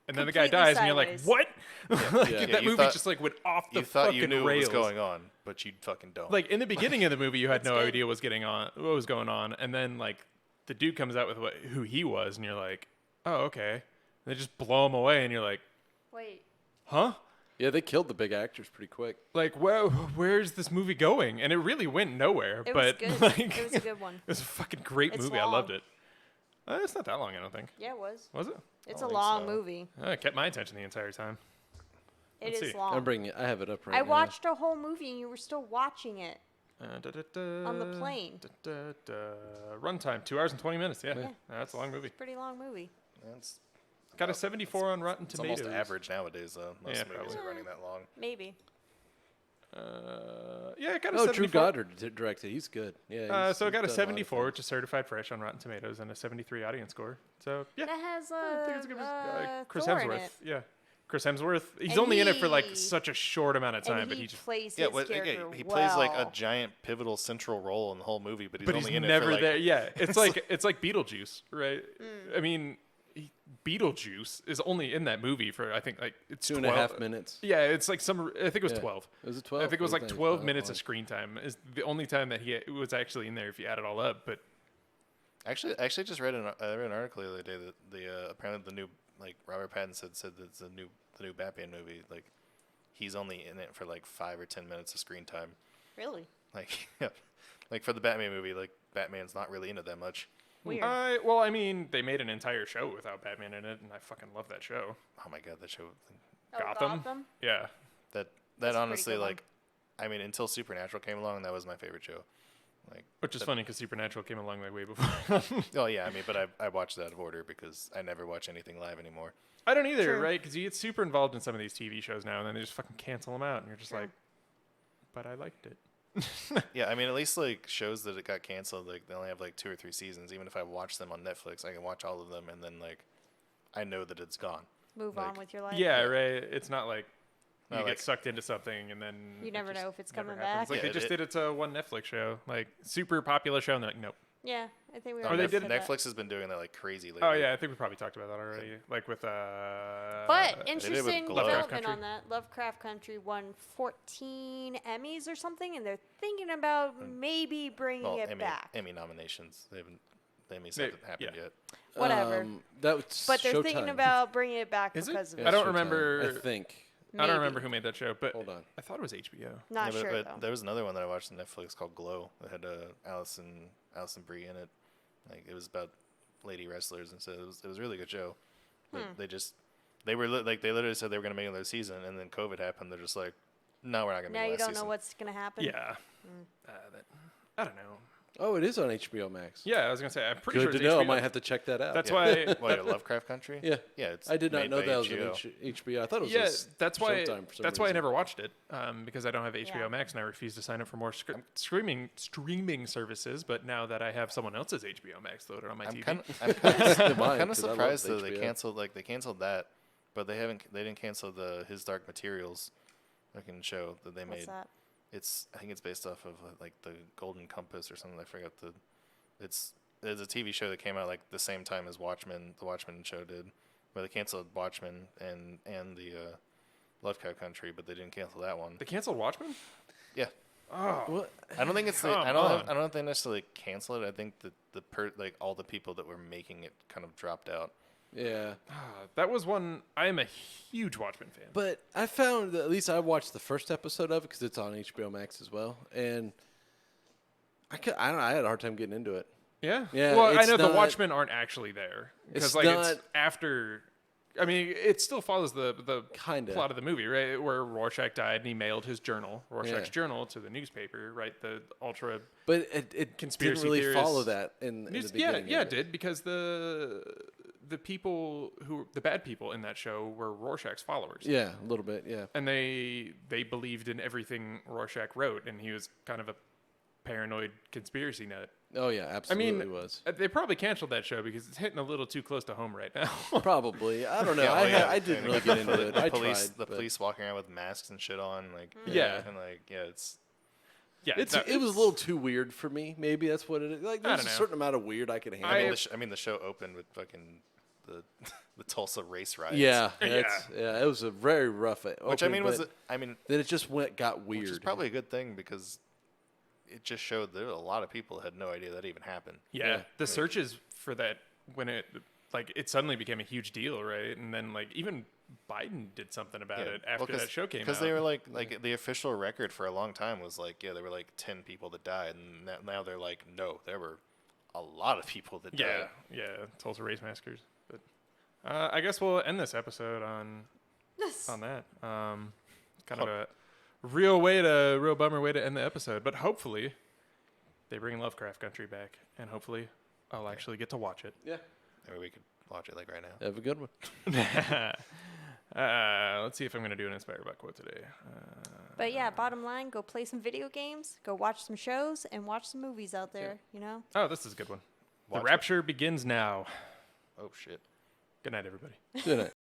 And then the guy Completely dies, and you're like, sideways. "What?" Yeah, That you movie thought- just like went off the You thought fucking you knew rails. what was going on, but you fucking don't. Like in the beginning of the movie, you had That's no good. idea what was going on, and then like the dude comes out with who he was, and you're like, "Oh, okay." And they just blow him away, and you're like, Wait. "Huh?" Yeah, they killed the big actors pretty quick. Like, where's this movie going? And it really went nowhere. It but was good. like, It was a good one. it was a fucking great It's movie. I loved long. it. It's not that long, I don't think. Yeah, it was. Was it? It's a don't think long so. movie. It kept my attention the entire time. It Let's is see. long. I'm bringing it. I have it up right I now. watched a whole movie and you were still watching it. On On the plane. Runtime 2 hours and 20 minutes. Yeah, Yeah. That's a long movie. Pretty long movie. It's, Got a 74 on Rotten it's Tomatoes. almost average nowadays, though. Most Yeah, movies probably. are running that long. Maybe. Yeah, it got a Oh, 74. Drew Goddard directed. He's good. Yeah. he's- So it got a he's done lot of 74, things. which is certified fresh on Rotten Tomatoes, and a 73 audience score. So yeah, That has I think it's a good. Chris Thor in Hemsworth. it. Yeah, Chris Hemsworth. He's And only in it for like he- such a short amount of time, And but he he just. plays Yeah, his character he plays like a well. giant pivotal central role in the whole movie, but he's But only he's in it never for like, there. Yeah, it's like Beetlejuice, right? I mean, Beetlejuice is only in that movie for I think like it's 2.5 minutes. Yeah, it's like I think it was Yeah. 12. Was it 12? I think it was like It was 12 12, minutes wow. of screen time is the only time that he was actually in there if you add it all up. But Actually, I just read I read an article the other day that the apparently the new like Robert Pattinson said that the new Batman movie, like he's only in it for like 5 or 10 minutes of screen time. Really? Like, yeah, like for the Batman movie, like Batman's not really into that much. Weird. Well, I mean, they made an entire show without Batman in it, and I fucking love that show. Oh my god, that show. Oh, Gotham? Yeah. That That's a pretty honestly, good one. like, I mean, until Supernatural came along, that was my favorite show. Like, Which is funny because Supernatural came along like way before. oh yeah, I mean, but I watched that out of order because I never watch anything live anymore. I don't either, True. right? Because you get super involved in some of these TV shows now, and then they just fucking cancel them out, and you're just True. like, but I liked it. Yeah, I mean, at least like shows that it got canceled, like they only have like 2 or 3 seasons. Even if I watch them on Netflix, I can watch all of them, and then like I know that it's gone. Move like- on with your life. Yeah, right. It's not like you Not get like- sucked into something and then You it never just know if it's never coming happens. back. Like Yeah, they just it- did it to one Netflix show, like super popular show, and they're like, nope. Yeah, I think we Oh, Or they already did- said that. Netflix has been doing that like crazy lately. Oh yeah, I think we probably talked about that already. Like with But with interesting Glow. Lovecraft development Country. on that. Lovecraft Country won 14 Emmys or something, and they're thinking about maybe bringing well, it back. Emmy nominations. They haven't. The Emmys They- haven't happened yeah. yet. Whatever. That was But they're thinking Showtime. about bringing it back Is it? because of Yeah, I don't Showtime, remember- I think. I don't remember Maybe. who made that show, but Hold on. I thought it was HBO. Not Yeah, sure but though. there was another one that I watched on Netflix called Glow that had Allison Brie in it. Like it was about lady wrestlers, and so it was a really good show. But they literally said they were gonna make another season, and then COVID happened. They're just like, no, we're not gonna Now make you last don't season. know what's gonna happen. Yeah. I don't know. Oh, it is on HBO Max. Yeah, I was gonna say I'm pretty Good sure to it's know. I HBO. might have to check that out. That's Yeah. why. What, Lovecraft Country? Yeah. Yeah, it's I did not made know by that was HBO. an HBO. I thought it was Yeah, just that's why. Showtime for some That's why I reason. never watched it because I don't have HBO Yeah. Max and I refuse to sign up for more streaming services. But now that I have someone else's HBO Max loaded on my I'm TV, kind Mine, of 'cause I love surprised that HBO. they canceled that, but they didn't cancel the His Dark Materials fucking show that they What's made. that? I think it's based off of like the Golden Compass or something. I forgot there's a TV show that came out like the same time as Watchmen. The Watchmen show did, where they canceled Watchmen and the Lovecraft Country, but they didn't cancel that one. they canceled Watchmen. Yeah, Oh, What? I don't think it's Come I on. don't think they necessarily canceled it. I think that like all the people that were making it kind of dropped out. Yeah. that was one. I am a huge Watchmen fan. But I found that at least I watched the first episode of it because it's on HBO Max as well, and I don't know. I had a hard time getting into it. Yeah. Yeah, Well, I it's know the not- Watchmen aren't actually there because It's like it's not- after. I mean, it still follows the Kinda. plot of the movie, right? Where Rorschach died and he mailed his journal, Rorschach's Yeah. journal, to the newspaper, right? The ultra. But it didn't Conspiracy really theorists. follow that in the Yeah, beginning. yeah, of it did because the people the bad people in that show were Rorschach's followers. Yeah, a little bit. Yeah. And they believed in everything Rorschach wrote, and he was kind of a paranoid conspiracy nut. Oh yeah, I absolutely mean, was. they probably canceled that show because it's hitting a little too close to home right now. Probably. I don't know. Yeah, oh, yeah. I didn't And really get into it. The I police, tried. the but police walking around with masks and shit on, like Yeah. and like it's Yeah, it was a little too weird for me. Maybe that's what it is. Like, I there's don't a know. certain amount of weird I can handle. I mean the show opened with fucking the the Tulsa race riots. yeah, Yeah. yeah. It was a very rough. Which I opening, mean but then it just got weird. which is probably a good thing because it just showed that a lot of people had no idea that even happened. Yeah, the searches for that when it suddenly became a huge deal, right? And then like even Biden did something about it after that show came out. Because they were like the official record for a long time was like there were like 10 people that died, and now they're like no, there were a lot of people that died. yeah, Tulsa race massacres. But I guess we'll end this episode on that. Kind of a real bummer way to end the episode, but hopefully they bring Lovecraft Country back, and hopefully I'll actually get to watch it. yeah. Maybe we could watch it like right now. Have a good one. Let's see if I'm going to do an Inspire Buck quote today. But yeah, bottom line, go play some video games, go watch some shows, and watch some movies out there. You know. Oh, this is a good one. Watch The Rapture begins now. Oh shit. Good night, everybody. Good night.